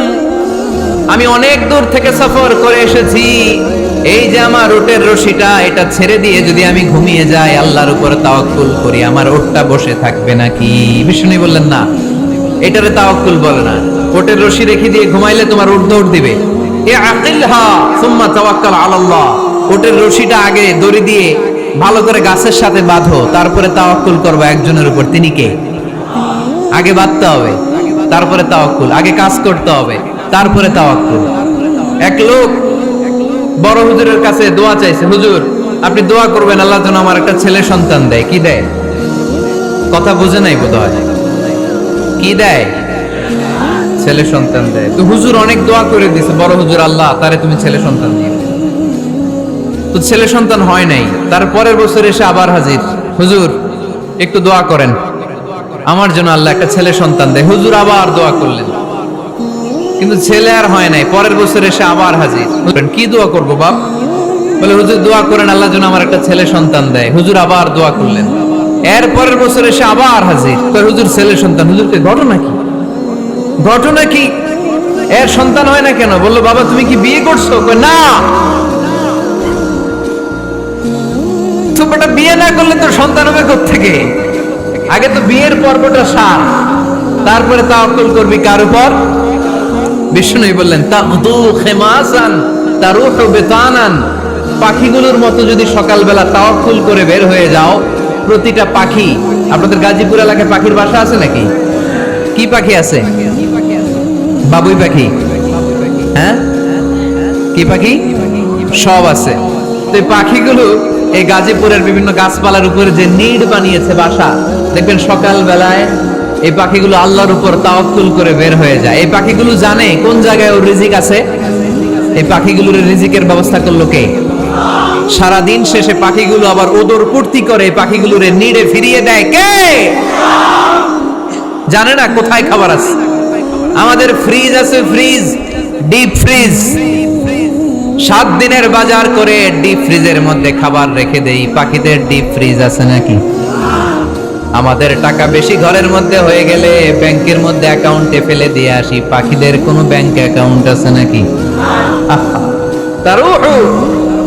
আমি অনেক দূর থেকে সফর করে এসেছি, এই যে আমার উটের রশিটা এটা ছেড়ে দিয়ে যদি আমি ঘুমিয়ে যাই, আল্লাহর উপর তাওয়াক্কুল করি, আমার উটটা বসে থাকবে নাকি? বিষ্ণু বললেন, না, এটারে তাওয়াক্কুল বলে না। উটের রশি রেখে দিয়ে ঘুমাইলে তোমার উট দৌড় দিবে। এ আকিলহা সুম্মা তাওয়াক্কাল আলাল্লাহ, উটের রশিটা আগে দড়ি দিয়ে ভালো করে গাছের সাথে বাঁধো, তারপরে তাওয়াক্কুল করবে একজনের উপর, তিনি কে? আগে বাঁধতে হবে, তারপরে তাওয়াক্কুল, আগে কাজ করতে হবে, তারপরে তাওয়াক্কুল। এক লোক বড় হুজুরের কাছে দোয়া চাইছে, হুজুর আপনি দোয়া করবেন আল্লাহ যেন আমার একটা ছেলে সন্তান দেয়। কি দেয়? কথা বুঝে নাই বোধহয়। কি দেয়? ছেলে সন্তান দেয়। তো হুজুর অনেক দোয়া করে দিয়েছে বড় হুজুর, আল্লাহ তারে তুমি ছেলে সন্তান দিও। তো ছেলে সন্তান হয় নাই। তার পরের বছর এসে আবার হাজির, হুজুর একটু দোয়া করেন আমার জন্য আল্লাহ একটা ছেলে সন্তান দেয়। হুজুর আবার দোয়া করলেন, কিন্তু ছেলে আর হয় নাই। পরের বছর এসে আবার হাজির, কি দোয়া করবো বাপ? বলে হুজুর দোয়া করেন আল্লাহ যেন আমার একটা ছেলে সন্তান দেয়। হুজুর আবার দোয়া করলেন। এর পরের বছর এসে আবার হাজির, হুজুর ছেলে সন্তান। হুজুরকে ঘটনা কি? ঘটনা কি? এর সন্তান হয় না কেন? বললো বাবা তুমি কি বিয়ে করছো? না। তো বেটা বিয়ে না করলে তো সন্তান হবে কোত্থেকে? আগে তো বিয়ের পর্বটা সার, তারপরে তাওয়াক্কুল করবি কার উপর? বিষ্ণু বললেন, তাগদু খিমাসান তারুহু বিতানান, পাখিগুলোর মতো যদি সকালবেলা তাওয়াক্কুল করে বের হয়ে যাও, প্রতিটা পাখি, আপনাদের গাজীপুর এলাকায় পাখির বাসা আছে নাকি? কি পাখি আছে? বাবুই পাখি। হ্যাঁ, কি পাখি? সব আছে। তো এই পাখিগুলো এই গাজীপুরের বিভিন্ন গাছপালার উপরে যে নিড় বানিয়েছে বাসা, দেখবেন সকাল বেলায় এই পাখিগুলো আল্লাহর উপর তাওয়াক্কুল করে বের হয়ে যায়। এই পাখিগুলো জানে কোন জায়গায় ওর রিজিক আছে। এই পাখিগুলোর রিজিকের ব্যবস্থা করলো কে? সারাদিন শেষে পাখিগুলো আবার ওদর পূর্তি করে পাখিগুলোর নিড়ে ফিরিয়ে দেয় কে? জানে না কোথায় খাবার আছে। আমাদের ফ্রিজ আছে, ফ্রিজ, ডিপ ফ্রিজ, 7 দিনের বাজার করে ডিপ ফ্রিজের মধ্যে খাবার রেখে দেই। পাখিদের ডিপ ফ্রিজ আছে নাকি? আমাদের টাকা বেশি ঘরের মধ্যে হয়ে গেলে ব্যাংকের মধ্যে অ্যাকাউন্টে ফেলে দিয়ে আসি। পাখিদের কোনো ব্যাংক অ্যাকাউন্ট আছে নাকি? তারুহু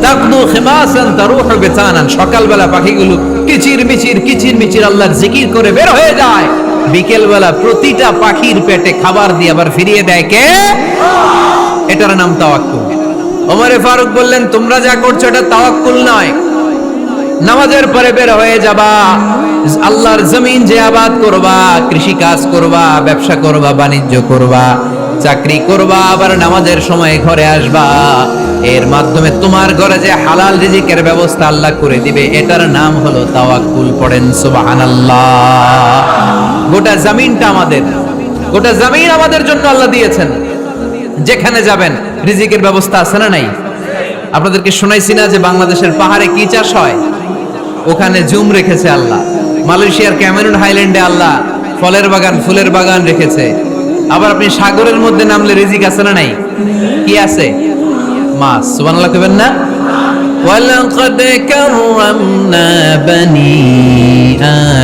তাকদু খিমাসান তারুহু বিতানান, সকালবেলা পাখিগুলো কিচির মিচির আল্লাহর জিকির করে বের হয়ে যায়। বিকেল বেলা প্রতিটা পাখির পেটে খাবার দিয়ে আবার ফিরিয়ে দেয় কে? এটার নাম তাওয়াক্কুল। ওমর ফারুক বললেন, তোমরা যা করছো এটা তাওয়াক্কুল নয়। নামাজের পরে বের হয়ে যাবা, আল্লাহর জমিন যে আবাদ করবা, কৃষি কাজ করবা, ব্যবসা করবা, বাণিজ্য করবা, চাকরি করবা, আবার নামাজের সময় ঘরে আসবা। এর মাধ্যমে তোমার ঘরে যে হালাল রিজিকের ব্যবস্থা আল্লাহ করে দিবে, এটার নাম হলো তাওয়াক্কুল। পড়েন সুবহানাল্লাহ। গোটা জমিনটা আমাদের, গোটা জমিন আমাদের জন্য আল্লাহ দিয়েছেন। যেখানে যাবেন রিজিকের ব্যবস্থা আছে না নাই? আপনাদেরকে শোনাইছি না যে বাংলাদেশের পাহাড়ে কি চাষ হয়? ওখানে জুম রেখেছে আল্লাহ। মালয়েশিয়ার ক্যামেরুন হাইল্যান্ডে আল্লাহ ফলের বাগান, ফুলের বাগান রেখেছে। আবার আপনি সাগরের মধ্যে নামলে রিজিক আছে না নাই? কি আছে? মাছ। সুবহানাল্লাহ কইবেন না? ওয়ালাকাদ কাররামনা বানি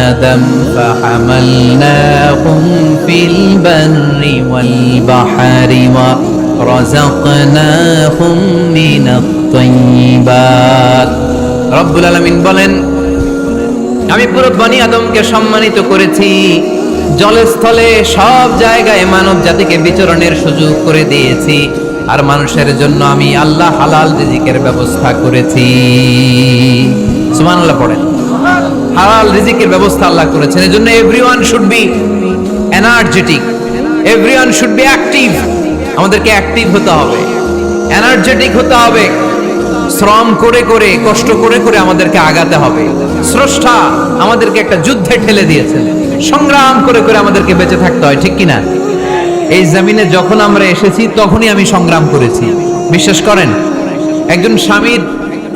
আদম ফাহামালনাহুম ফিল বাররি ওয়াল বাহরি ওয়া রাযাকনাহুম মিনাত তাইয়্যিবাত। রব্বুল আলামিন বলেন, আমি পুরো বনি আদমকে সম্মানিত করেছি। জলে স্থলে সব জায়গায় মানব জাতিকে বিচরণের সুযোগ করে দিয়েছি। আর মানুষের জন্য আমি আল্লাহ হালাল রিজিকের ব্যবস্থা করেছি। সুবহানাল্লাহ পড়েন। হালাল রিজিকের ব্যবস্থা আল্লাহ করেছেন। এজন্য everyone should be energetic, everyone should be active. আমাদেরকে অ্যাক্টিভ হতে হবে, এনার্জেটিক হতে হবে। শ্রম করে করে, কষ্ট করে করে আমাদেরকে আগাতে হবে। স্রষ্টা আমাদেরকে একটা যুদ্ধে ঠেলে দিয়েছেন, সংগ্রাম করে করে আমাদেরকে বেঁচে থাকতে হয়, ঠিক কিনা? এই জমিনে যখন আমরা এসেছি তখনই আমি সংগ্রাম করেছি। বিশ্বাস করেন, একজন স্বামীর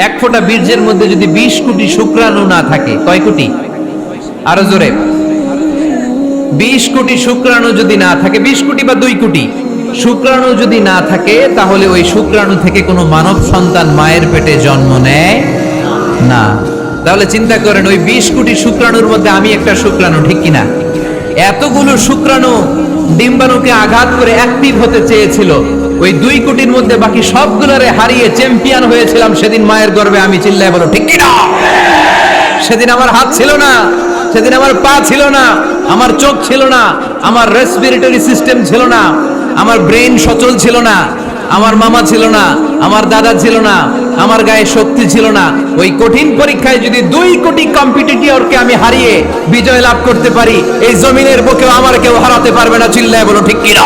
1 ফোঁটা বীর্যের মধ্যে যদি 20 কোটি শুক্রাণু না থাকে, কয় কোটি? আরো জোরে। 20 কোটি শুক্রাণু যদি না থাকে, 20 কোটি বা 2 কোটি, শুক্রাণু যদি না থাকে তাহলে ওই শুক্রাণু থেকে কোনো মানব সন্তান মায়ের পেটে জন্ম নেয় না। তাহলে চিন্তা করেন, ওই 20 কোটি শুক্রাণুর মধ্যে আমি একটা শুক্রাণু, ঠিক কিনা? এতগুলো শুক্রাণু ডিম্বাণুকে আঘাত করে অ্যাক্টিভ হতে চেয়েছিল, ওই 2 কোটির মধ্যে বাকি সবগুলোরে হারিয়ে চ্যাম্পিয়ন হয়েছিলাম সেদিন মায়ের গর্ভে আমি। চিল্লায় বলো ঠিক কিনা? সেদিন আমার হাত ছিল না, সেদিন আমার পা ছিল না, আমার চোখ ছিল না, আমার রেসপিরেটরি সিস্টেম ছিল না, আমার ব্রেন সচল ছিল না, আমার মামা ছিল না, আমার দাদা ছিল না, আমার গায়ে শক্তি ছিল না। ওই কঠিন পরীক্ষায় যদি 2 কোটি কম্পিটিটরকে আমি হারিয়ে বিজয় লাভ করতে পারি, এই জমিনের বুকেও আমার কেউ হারাতে পারবে না। চিল্লায় বলো ঠিক কিনা?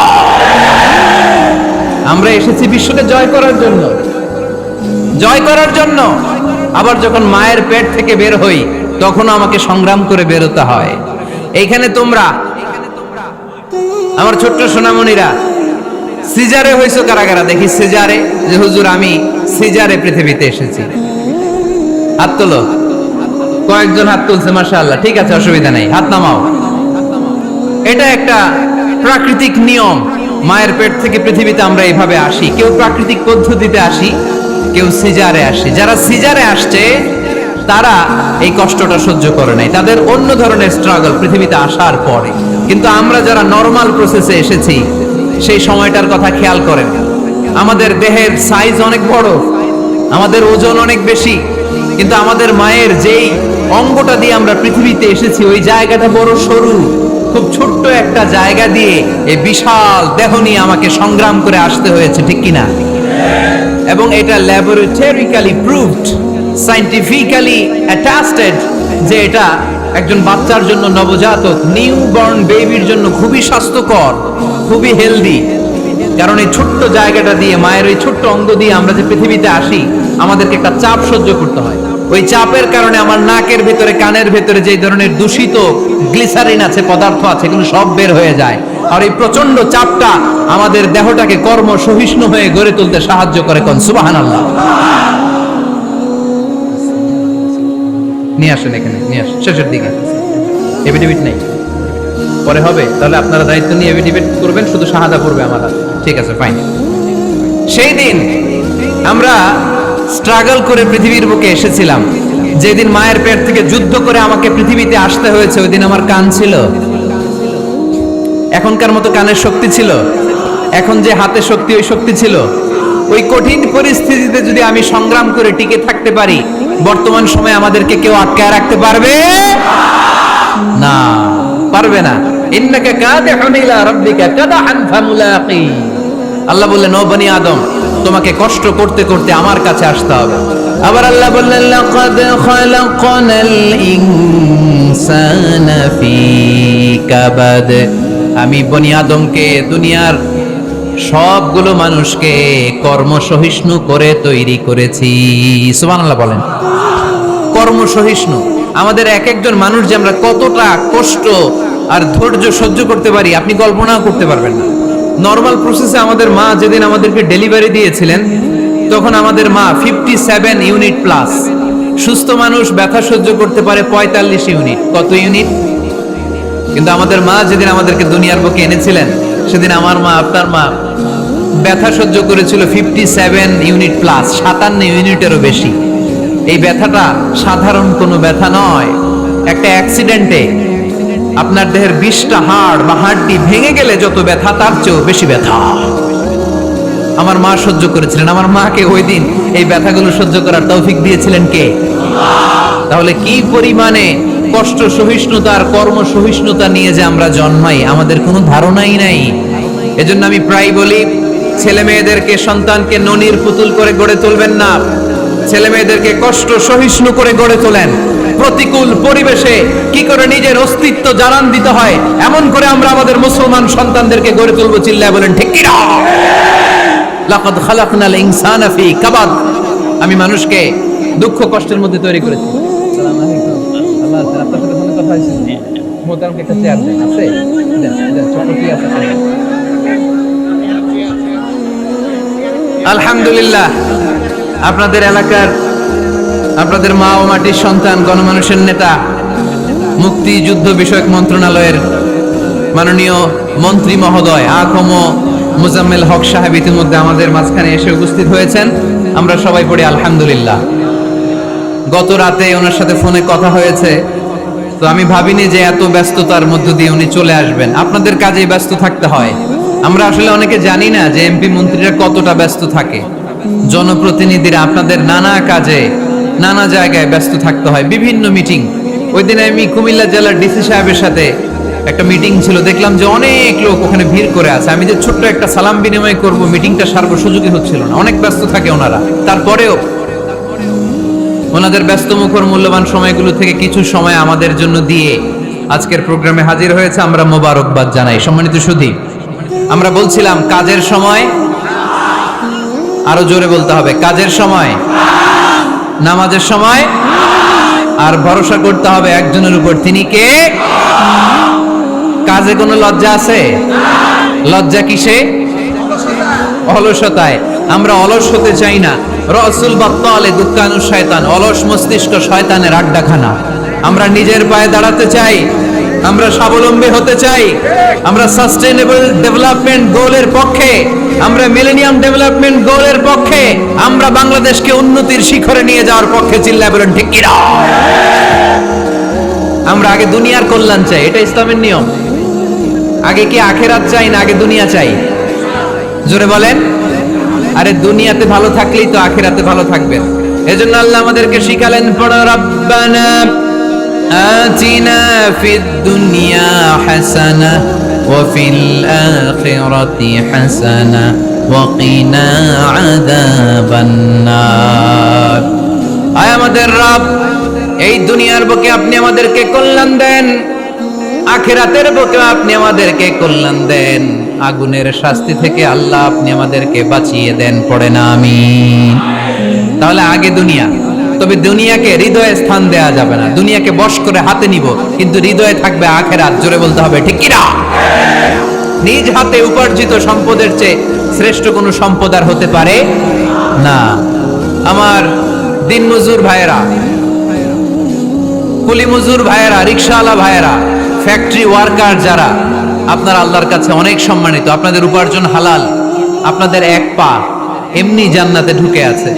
আমরা এসেছি বিশ্বকে জয় করার জন্য, জয় করার জন্য। আবার যখন মায়ের পেট থেকে বের হই তখন আমাকে সংগ্রাম করে বেরোতে হয়। এইখানে তোমরা আমার ছোট্ট সোনামণিরা সিজারে হইছো কারা কারা? দেখি সিজারে, যে হুজুর আমি সিজারে পৃথিবীতে এসেছি। হাত তোলো। কয়েকজন হাত তুলছে, মাশাআল্লাহ। ঠিক আছে, অসুবিধা নেই, হাত নামাও। এটা একটা প্রাকৃতিক নিয়ম। মায়ের পেট থেকে পৃথিবীতে আমরা এইভাবে আসি। কেউ প্রাকৃতিক পদ্ধতিতে আসি, কেউ সিজারে আসি। যারা সিজারে আসছে তারা এই কষ্টটা সহ্য করে নাই, তাদের অন্য ধরনের স্ট্রাগল পৃথিবীতে আসার পরে। কিন্তু আমরা যারা নরমাল প্রসেসে এসেছি সেই সময়টার কথা খেয়াল করেন। আমাদের দেহের সাইজ অনেক বড়, আমাদের ওজন অনেক বেশি, কিন্তু আমাদের মায়ের যেই অঙ্গটা দিয়ে আমরা পৃথিবীতে এসেছি ওই জায়গাটা বড় সরু। খুব ছোট্ট একটা জায়গা দিয়ে এই বিশাল দেহ নিয়ে আমাকে সংগ্রাম করে আসতে হয়েছে, ঠিক কিনা? এবং এটা ল্যাবরেটরিক্যালি প্রুভড, সায়েন্টিফিক্যালি অ্যাটাস্টেড যে এটা একজন বাচ্চার জন্য, নবজাতক নিউ বর্ন বেবির জন্য খুবই স্বাস্থ্যকর, খুবই হেলদি। কারণ এই ছোট্ট জায়গাটা দিয়ে, মায়ের ওই ছোট্ট অঙ্গ দিয়ে আমরা যে পৃথিবীতে আসি, আমাদেরকে একটা চাপ সহ্য করতে হয়। ওই চাপের কারণে আমার নাকের ভিতরে, কানের ভিতরে যে ধরনের দূষিত গ্লিসারিন আছে, পদার্থ আছে, এগুলো সব বের হয়ে যায়। আর এই প্রচন্ড চাপটা আমাদের দেহটাকে কর্ম সহিষ্ণু হয়ে গড়ে তুলতে সাহায্য করে। কোন সুবহানাল্লাহ। নিয়ে আসেন এখানে, নিয়ে আসেন শেষের দিকে। এফিডেভিট নেই, পরে হবে। তাহলে আপনারা দায়িত্ব নিয়ে এফিডেভিট করবেন, শুধু শাহাদা পড়বে আমার হাতে। ঠিক আছে, ফাইন। সেই দিন আমরা স্ট্রাগল করে পৃথিবীর বুকে এসেছিলাম। যেদিন মায়ের পেট থেকে যুদ্ধ করে আমাকে পৃথিবীতে আসতে হয়েছে, ওই দিন আমার কান ছিল? এখনকার মতো কানের শক্তি ছিল? এখন যে হাতে শক্তি, ওই শক্তি ছিল? ওই কঠিন পরিস্থিতিতে যদি আমি সংগ্রাম করে টিকে থাকতে পারি, বর্তমান সময়ে আমাদেরকে কেউ আটকায় রাখতে পারবে না, পারবে না। ইন্নাকা কাদিহুন ইলা রাব্বিকা কাদহান ফামুলাকি। আল্লাহ বললেন, ও বনি আদম, তোমাকে কষ্ট করতে করতে আমার কাছে আসতে হবে। আবার আল্লাহ বললেন, লাকাদ খালাকনাল ইনসানা ফি কাবাদ। আমি বনি আদমকে, দুনিয়ার সবগুলো মানুষকে কর্মসহিষ্ণু করে তৈরি করেছি। সুবহানাল্লাহ বলেন। কর্মসহিষ্ণু। আমাদের এক একজন মানুষ যে আমরা কতটা কষ্ট আর ধৈর্য সহ্য করতে পারি আপনি কল্পনাও করতে পারবেন না। নরমাল প্রসেসে আমাদের মা যেদিন আমাদেরকে ডেলিভারি দিয়েছিলেন, তখন আমাদের মা 57 ইউনিট প্লাস। সুস্থ মানুষ ব্যথা সহ্য করতে পারে 45 ইউনিট। কত ইউনিট? কিন্তু আমাদের মা যেদিন আমাদেরকে দুনিয়ার বুকে এনেছিলেন, সেদিন আমার মা, আপনার মা ব্যথা সহ্য করেছিল 57 ইউনিট প্লাস, 57 ইউনিটেরও বেশি। এই ব্যথাটা সাধারণ কোনো ব্যথা নয়। একটা অ্যাক্সিডেন্টে আপনার দেহের 20টা হাড় বা হাড়টি ভেঙে গেলে যত ব্যথা, তার চেয়েও বেশি ব্যথা আমার মা সহ্য করেছিলেন। আমার মাকে ওই দিন এই ব্যথাগুলো সহ্য করার তৌফিক দিয়েছিলেন কে? তাহলে কি পরিমাণে কষ্ট সহিষ্ণুতা আর কর্ম সহিষ্ণুতা নিয়ে যে আমরা জন্মাই, আমাদের কোনো ধারণাই নাই। এজন্য আমি প্রায় বলি, ছেলে মেয়েদেরকে, সন্তানকে ননির পুতুল করে গড়ে তুলবেন না। ছেলে মেয়েদেরকে কষ্ট সহিষ্ণু করে গড়ে তোলেন। প্রতিকূল পরিবেশে কি করে নিজের অস্তিত্ব জানান দিতে হয়, এমন করে আমরা আমাদের মুসলমান সন্তানদেরকে গড়ে তুলবো। চিল্লায় বলেন ঠিক কিনা? লাকাদ খালাকনাল ইনসানা ফি কাবাদ। আমি মানুষকে দুঃখ কষ্টের মধ্যে তৈরি করেছি। আসসালামু আলাইকুম। আল্লাহ আপনার সাথে ফোনে কথা হয়েছে? মোহতারামকে একটা চেয়ার দেন। আছে? দেন, ছোট কি আছে? আলহামদুলিল্লাহ, আপনাদের এলাকার, আপনাদের মা ও মাটির সন্তান, গণমানুষের নেতা, মুক্তিযুদ্ধ বিষয়ক মন্ত্রণালয়ের মাননীয় মন্ত্রী মহোদয়, আখম মুজাম্মেল হক সাহেব ইতিমধ্যে আমাদের মাঝখানে এসে উপস্থিত হয়েছেন। আমরা সবাই পড়ি আলহামদুলিল্লাহ। গত রাতে ওনার সাথে ফোনে কথা হয়েছে, তো আমি ভাবিনি যে এত ব্যস্ততার মধ্য দিয়ে উনি চলে আসবেন। আপনাদের কাজেই ব্যস্ত থাকতে হয়। আমরা আসলে অনেকে জানি না যে এমপি মন্ত্রীরা কতটা ব্যস্ত থাকে। জনপ্রতিনিধিরা আপনাদের নানা কাজে নানা জায়গায় ব্যস্ত থাকতে হয়, বিভিন্ন মিটিং। ওই দিন আমি কুমিল্লা জেলার ডিসি সাহেবের সাথে একটা মিটিং ছিল, দেখলাম যে অনেক লোক ওখানে ভিড় করে আছে। আমি যে ছোট্ট একটা সালাম বিনিময় করব, মিটিংটা সারবো, সুযোগই হচ্ছিল না। অনেক ব্যস্ত থাকে ওনারা। তারপরেও ওনাদের ব্যস্তমুখর মূল্যবান সময়গুলো থেকে কিছু সময় আমাদের জন্য দিয়ে আজকের প্রোগ্রামে হাজির হয়েছে। আমরা মোবারকবাদ জানাই। সম্মানিত সুধী, আমরা বলছিলাম কাজের সময়, আরো জোরে বলতে হবে, কাজের সময়, নামাজের সময়, আর ভরসা করতে হবে একজনের উপর। তিনি কে? কাজে কোনো লজ্জা আছে? লজ্জা কিসে? অলসতায়। আমরা অলস হতে চাই না। রসুল বাত্তালে দুঃখানু শয়তান, অলস মস্তিষ্ক শয়তানের আড্ডাখানা। আমরা নিজের পায়ে দাঁড়াতে চাই, আমরা স্বাবলম্বী হতে চাই, আমরা সাস্টেইনেবল ডেভেলপমেন্ট গোলের পক্ষে, আমরা মিলেনিয়াম ডেভেলপমেন্ট গোলের পক্ষে, আমরা বাংলাদেশকে উন্নতির শিখরে নিয়ে যাওয়ার পক্ষে। চিল্লায় বলেন ঠিক কিনা? আমরা আগে দুনিয়ার কল্যাণ চাই, এটা ইসলামের নিয়ম। আগে কি আখেরাত চাই না আগে দুনিয়া চাই? জোরে বলেন। আরে দুনিয়াতে ভালো থাকলেই তো আখেরাতে ভালো থাকবেন। এজন্য আল্লাহ আমাদেরকে শিখালেন, পড়ো রব্বানা আতিনা ফিদ দুনিয়া হাসানা ওয়া ফিল আখিরাতি হাসানা ওয়া কিনা আযাবান নার। আয় আমাদের রব, এই দুনিয়ার বুকে আপনি আমাদেরকে কল্যাণ দেন, আখিরাতের বুকে আপনি আমাদেরকে কল্যাণ দেন, আগুনের শাস্তি থেকে আল্লাহ আপনি আমাদেরকে বাঁচিয়ে দেন। পড়ে না আমিন। তাহলে আগে দুনিয়া, তবে দুনিয়াকে হৃদয়ে স্থান দেয়া যাবে না। দুনিয়াকে বশ করে হাতে নিব, কিন্তু হৃদয়ে থাকবে আখিরাত। জোরে বলতে হবে ঠিক কি না? নিজ হাতে উপার্জিত সম্পদের চেয়ে শ্রেষ্ঠ কোনো সম্পদ আর হতে পারে না। আমার দিনমজুর ভাইয়েরা, কুলি মজুর ভাইয়েরা, রিকশাওয়ালা ভাইয়েরা, ফ্যাক্টরি ওয়ার্কার যারা, আপনারা আল্লাহর কাছে অনেক সম্মানিত। আপনাদের উপার্জন হালাল। আপনাদের এক পা এমনি জান্নাতে ঢুকে আছে।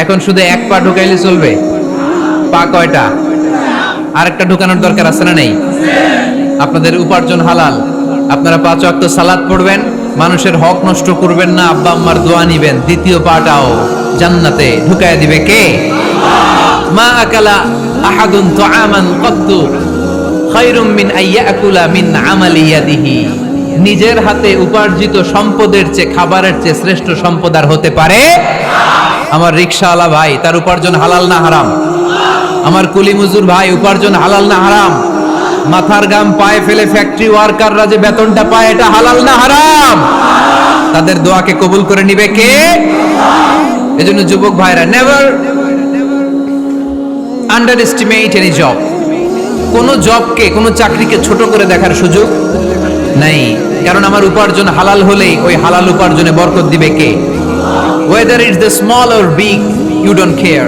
এখন শুধু এক পা ঢুকাইলে চলবে? পা কয়টা? আরেকটা ঢুকানোর দরকার আছে না নেই? আপনাদের উপার্জন হালাল। আপনারা 5 ওয়াক্ত সালাত পড়বেন, মানুষের হক নষ্ট করবেন না, আব্বা আম্মার দোয়া নিবেন। দ্বিতীয় পাটাও জান্নাতে ঢুকায় দিবে কে? মা আকালা আহাদুন তুআমান কত্তু খায়রুম মিন আইয়াকুলা মিন আমালি ইয়াদিহি। নিজের হাতে উপার্জিত সম্পদের চেয়ে, খাবারের চেয়ে শ্রেষ্ঠ সম্পদ আর হতে পারে? আমার রিকশাওয়ালা ভাই, তার উপার্জন হালাল না হারাম? আমার কুলি মজুর ভাই, উপার্জন হালাল না হারাম? মাথার গাম পায়ে ফেলে ফ্যাক্টরি ওয়ার্কাররা যে বেতনটা পায়, এটা হালাল না হারাম? তাদের দোয়াকে কবুল করে নিবে কে? এজন্য যুবক ভাইরা, never under estimate any job. কোন জবকে, কোন চাকরিকে ছোট করে দেখার সুযোগ নাই। কারণ আমার উপার্জন হালাল হলেই ওই হালাল উপার্জনে বরকত দিবে কে? Whether it's the small or big, you don't care.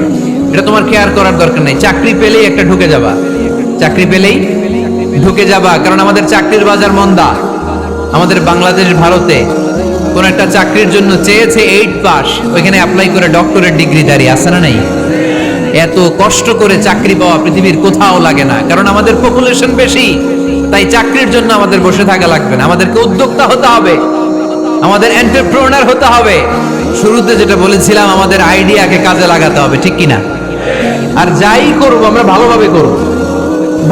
এটা তোমার কেয়ার করার দরকার নেই। চাকরি পেলেই একটা ঢুকে যাবা, চাকরি পেলেই ঢুকে যাবা। কারণ আমাদের চাকরির বাজার মন্দা। আমাদের বাংলাদেশ, ভারতে কোন একটা চাকরির জন্য চেয়েছে 8 পাস, ওইখানে অ্যাপ্লাই করে ডক্টরেট ডিগ্রি দাঁড়িয়ে আছে না নাই? এত কষ্ট করে চাকরি পাওয়া পৃথিবীর কোথাও লাগে না। কারণ আমাদের পপুলেশন বেশি, তাই চাকরির জন্য আমাদের বসে থাকা লাগবে না। আমাদেরকে উদ্যোক্তা হতে হবে, আমাদের এন্টারপ্রেনার হতে হবে। শুরুতে যেটা বলেছিলাম, আমাদের আইডিয়াকে কাজে লাগাতে হবে, ঠিক কিনা? আর যাই করব আমরা ভালোভাবে করব।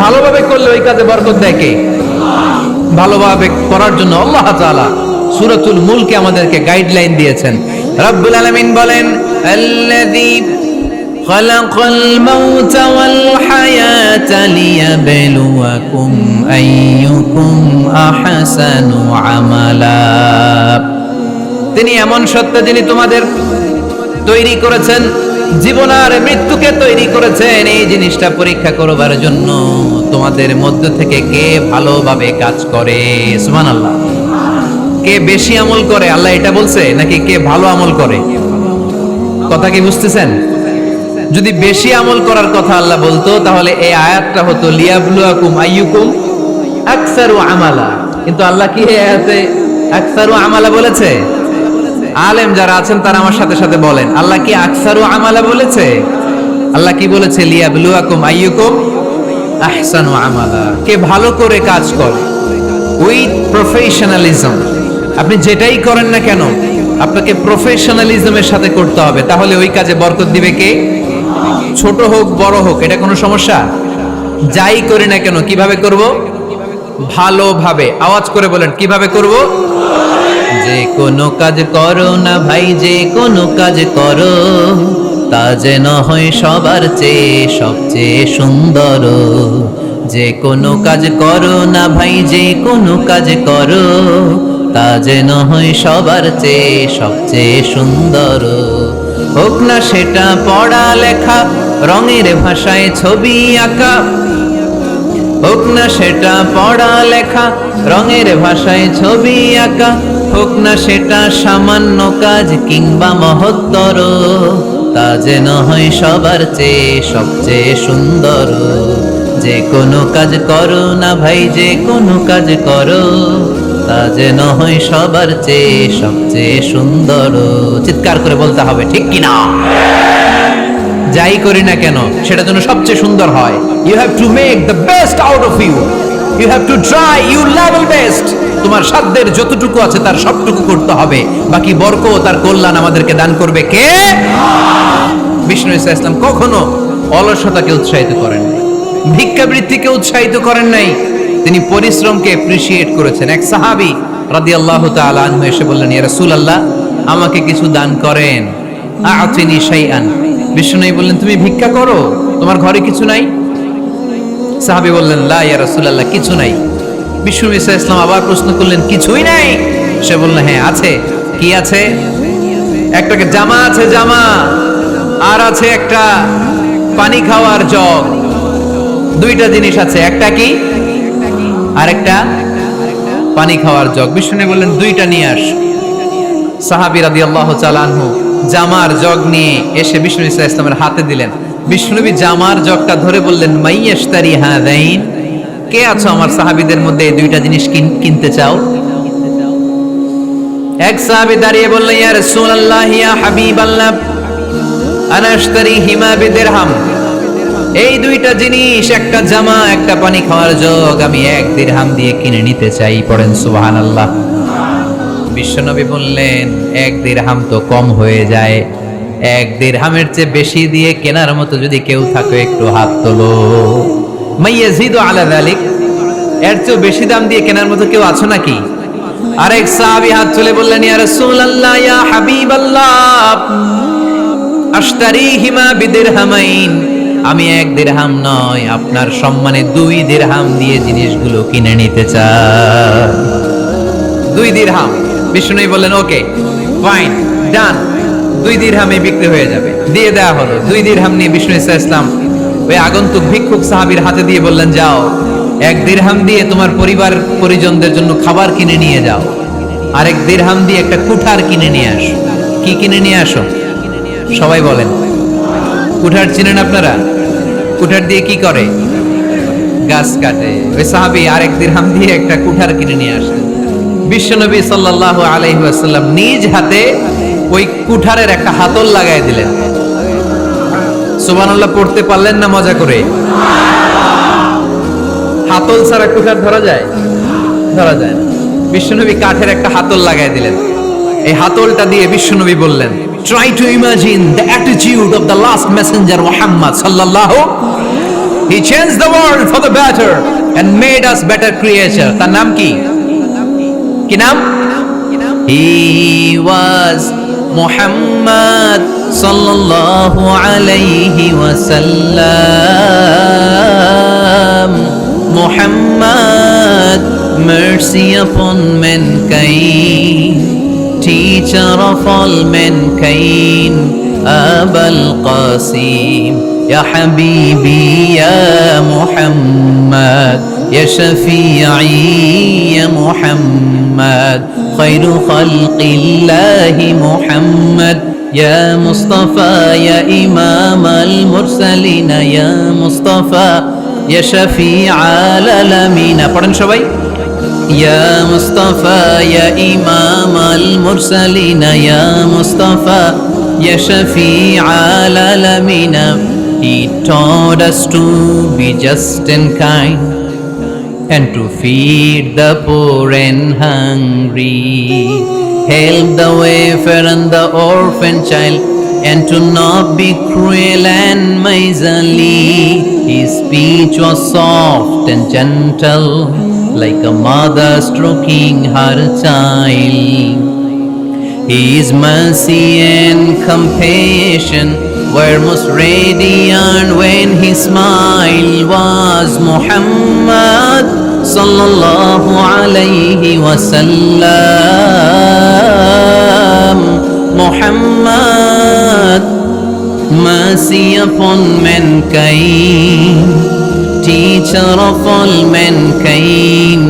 ভালোভাবে করলে ওই কাজে বরকত দেয় কে? ভালোভাবে করার জন্য আল্লাহ তাআলা সূরাতুল মুলকে আমাদেরকে গাইডলাইন দিয়েছেন। রব্বুল আলামিন বলেন, আল্লাযী খালাকাল মাউতা ওয়াল হায়াতা লিয়াবলুয়াকুম আইয়ুকুম আহসানু আমালা। তিনি এমন সত্তা যিনি তোমাদের তৈরি করেছেন, জীবন আর মৃত্যুকে তৈরি করেছেন এই জিনিসটা পরীক্ষা করবার জন্য। তোমাদের মধ্য থেকে কে ভালোভাবে কাজ করে? সুবহানাল্লাহ। কে বেশি আমল করে, আল্লাহ এটা বলছে, নাকি কে ভালো আমল করে? কথা কি বুঝতেছেন? যদি বেশি আমল করার কথা আল্লাহ বলতো, তাহলে এই আয়াতটা হতো লিয়াবলুয়াকুম আইয়ুকুম আকসারু আমালা। কিন্তু আল্লাহ কি আয়াতে আকসারু আমালা বলেছে? আলেম যারা আছেন তারা আমার সাথে সাথে বলেন, আল্লাহ কি আকসারু আমালা বলেছে? আল্লাহ কি বলেছে? লিয়াবলুয়াকুম আইয়ুকুম আহসানু আমালা, কে ভালো করে কাজ করে উইথ প্রফেশনালিজম। আপনি যেটাই করেন না কেন আপনাকে প্রফেশনালিজমের সাথে করতে হবে, তাহলে ওই কাজে বরকত দিবে কে? ছোট হোক বড় হোক এটা কোনো সমস্যা? যাই করি না কেন কিভাবে করব? ভালোভাবে। আওয়াজ করে বলেন, কিভাবে করব? যে কোনো কাজ করো না ভাই, যে কোনো কাজ করো তা যেন হয় সবার চেয়ে সবচেয়ে সুন্দর। যে কোনো কাজ করো না ভাই, যে কোনো কাজ করো তা যেন হয় সবার চেয়ে সবচেয়ে সুন্দর। হোক না সেটা পড়া লেখা, রঙের ভাষায় ছবি আঁকা, হোক না সেটা পড়া লেখা, রঙের ভাষায় ছবি আঁকা, হোক না সেটা সামান্য কাজ কিংবা মহত্তর, তা যেন হয় সবার চেয়ে সবচেয়ে সুন্দর। যে কোনো কাজ করো না ভাই, যে কোনো কাজ করো তা যেন হয় সবার চেয়ে সবচেয়ে সুন্দর। চিৎকার করে বলতে হবে, ঠিক কিনা? যাই করি না কেন সেটা যেন সবচেয়ে সুন্দর হয়। You have to make the best out of you, you have to try you level best. তোমার সাধ্যের যতটুকু আছে তার সবটুকু করতে হবে, বাকি বরকত তার কল্যাণ আমাদেরকে দান করবে কে? বিষ্ণু ইসলাম কখনো অলসতাকে উৎসাহিত করেন নাই, ভিক্ষাবৃত্তিকে উৎসাহিত করেন নাই, তিনি পরিশ্রমকে অ্যাপ্রিশিয়েট করেছেন। এক সাহাবী রাদিয়াল্লাহু তাআলা আনহু এসে বললেন, ইয়া রাসূলুল্লাহ আমাকে কিছু দান করেন, আ'তিনি শাইআন। বিষ্ণু বললেন, তুমি ভিক্ষা করো, তোমার ঘরে কিছু নাই? সাহাবী বললেন, লা ইয়া রাসূলুল্লাহ কিছু নাই। বিষ্ণু ইসলাম আবার প্রশ্ন করলেন, কিছুই নাই? সে বলল, হ্যাঁ আছে। কি আছে? একটা জামা আছে, জামা, আর আছে একটা পানি খাওয়ার জগ। দুইটা জিনিস আছে, একটা কি আর একটা পানি খাওয়ার জগ। বিষ্ণু বললেন, দুইটা নিয়ে আস। সাহাবী রাদিয়াল্লাহু তাআলা আনহু জামার জগ নিয়ে এসে বিষ্ণু ইসলামের হাতে দিলেন। বিষ্ণুনবী জামার জগটা ধরে বললেন, মাইয়াশতারি হাযাইন, কে আছো আমার সাহাবীদের মধ্যে এই দুইটা জিনিস কিনতে চাও? এক সাহাবী দাঁড়িয়ে বললেন, ইয়া রাসূলুল্লাহ ইয়া হাবিবাল্লাহ আনা আশতারিহিমা বিদিরহাম। এই দুইটা জিনিস, একটা জামা একটা পানি খাওয়ার জগ, আমি 1 দিরহাম দিয়ে কিনে নিতে চাই। পড়েন সুবহানাল্লাহ। বিশ্বনবী বললেন, 1 দিরহাম তো কম হয়ে যায়, 1 দিরহামের চেয়ে বেশি দিয়ে কেনার মতো যদি কেউ থাকে একটু হাত তোলো। মাইয়াজিদু আলা যালিক, এর চেয়ে বেশি দাম দিয়ে কেনার মতো কেউ আছো নাকি? আরেক সাহাবী হাত তুলে বললেন, ইয়া রাসূলুল্লাহ ইয়া হাবিবাল্লাহ আশতারিহিমা বিদিরহামাইন, আমি 1 দিরহাম নয় আপনার সম্মানে 2 দিরহাম দিয়ে জিনিসগুলো কিনে নিতে চাই। 2 দিরহাম। বিষ্ণু বললেন, ওকে ফাইন, ডান, 2 দিরহামে বিক্রি হয়ে যাবে। দিয়ে দেওয়া হলো। 2 দিরহাম নিয়ে বিষ্ণু ইসলাম ওই আগন্তুক ভিক্ষুক সাহাবীর হাতে দিয়ে বললেন, যাও 1 দিরহাম দিয়ে তোমার পরিবার পরিজনদের জন্য খাবার কিনে নিয়ে যাও, আর 1 দিরহাম দিয়ে একটা কুঠার কিনে নিয়ে আসো। কি কিনে নিয়ে আসো? সবাই বলেন। কুঠার চিনেন আপনারা? কুঠার দিয়ে কি করে? গাছ কাটে। ওই সাহাবী আর 1 দিরহাম দিয়ে একটা কুঠার কিনে নিয়ে আসলেন। বিশ্বনবী সাল্লাল্লাহু আলাইহি ওয়াসাল্লাম নিজ হাতে ওই কুঠারের একটা হাতল লাগাই দিলেন। সুবহানাল্লাহ পড়তে পারলেন না মজা করে? হাতল ছাড়া কুঠার ধরা যায়? ধরা যায় না। বিশ্বনবী কাঠের একটা হাতল লাগাই দিলেন। এই হাতলটা দিয়ে বিশ্বনবী বললেন, try to imagine the attitude of the last messenger Muhammad sallallahu. He changed the world for the better and made us better creature. তার নাম কি? কি নাম? He was Muhammad sallallahu alayhi wa sallam. Muhammad, mercy upon mankind, teacher of all mankind, Abul Qasim, Ya Habibi, Ya Muhammad, Ya Shafi'i, Ya Muhammad, Khairu Khalqillahi Muhammad, Ya Mustafa, Ya Imam al-Mursalin, Ya Mustafa, Ya Shafi'al Alamin. পড়েন সবাই। يا مصطفى يا إمام المرسلين يا مصطفى يا شفيع العالمين. He taught us to be just and kind and to feed the poor and hungry, help the wafer and the orphan child, and to not be cruel and miserly. His speech was soft and gentle, like a mother stroking her child. His mercy and compassion were most radiant when his smile was Muhammad sallallahu alayhi wasallam. Muhammad, mercy upon mankind, teacher of all mankind.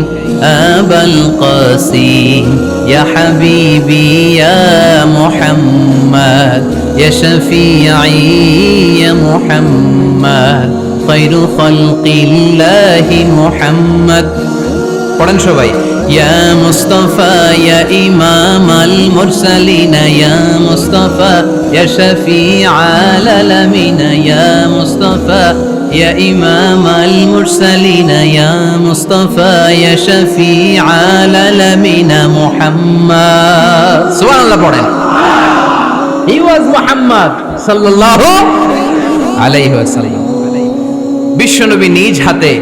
أبا القاسم يا حبيبي يا محمد يا شفيعي يا محمد خير خلق الله محمد. পড়েন সবাই। يا مصطفى يا إمام المرسلين يا مصطفى يا شفيع العالمين يا مصطفى يا إمام المرسلين يا مصطفى يا شفيع العالمين محمد. سبحان الله পড়েন। He was Muhammad sallallahu alayhi wasallam. বিশ্বনবী নিজ হাতে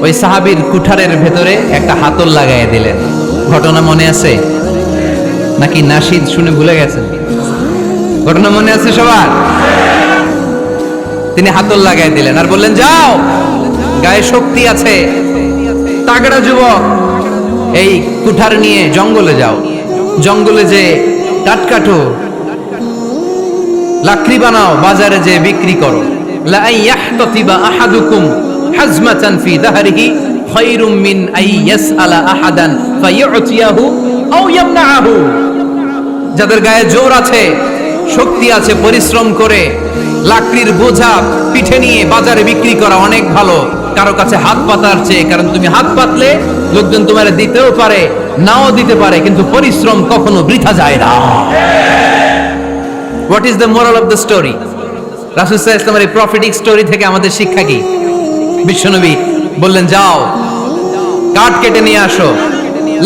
ওই সাহাবীর কুঠারের ভেতরে একটা হাতল লাগাইয়া দিলেন। ঘটনা মনে আছে নাকি নাশিদ শুনে ভুলে গেছেন? ঘটনা মনে আছে সবার? তিনি হাতল লাগাই দিলেন আর বললেন, যাও, গায়ে শক্তি আছে, তাগড়া যুবক, এই কুঠার নিয়ে জঙ্গলে যাও, জঙ্গলে যে কাঠ কাটো, লাকড়ি বানাও, বাজারে যে বিক্রি করো। লা ইয়াহতাতিবা আহাদুকুম হাজমাতান ফি দাহরিহি খায়রুম মিন আই ইয়াসআলা আহাদান ফায়ুতিয়াহু আও ইয়ামনাহু। যাদের গায়ে জোর আছে, শক্তি আছে, পরিশ্রম করে লাকড়ির বোঝা পিঠে নিয়ে বাজারে বিক্রি করা অনেক ভালো কারো কাছে হাত পাতার চেয়ে। কারণ তুমি হাত পাতলে লোকজন তোমার দিতেও পারে, নাও দিতে পারে, কিন্তু পরিশ্রম কখনো বৃথা যায় না। What is the moral of the story? রাসূল সাল্লাল্লাহু আলাইহি ওয়াসাল্লামের এই প্রফেটিক স্টোরি থেকে আমাদের শিক্ষা কি? বিশ্বনবী বললেন, যাও, কাঠ কেটে নিয়ে আসো।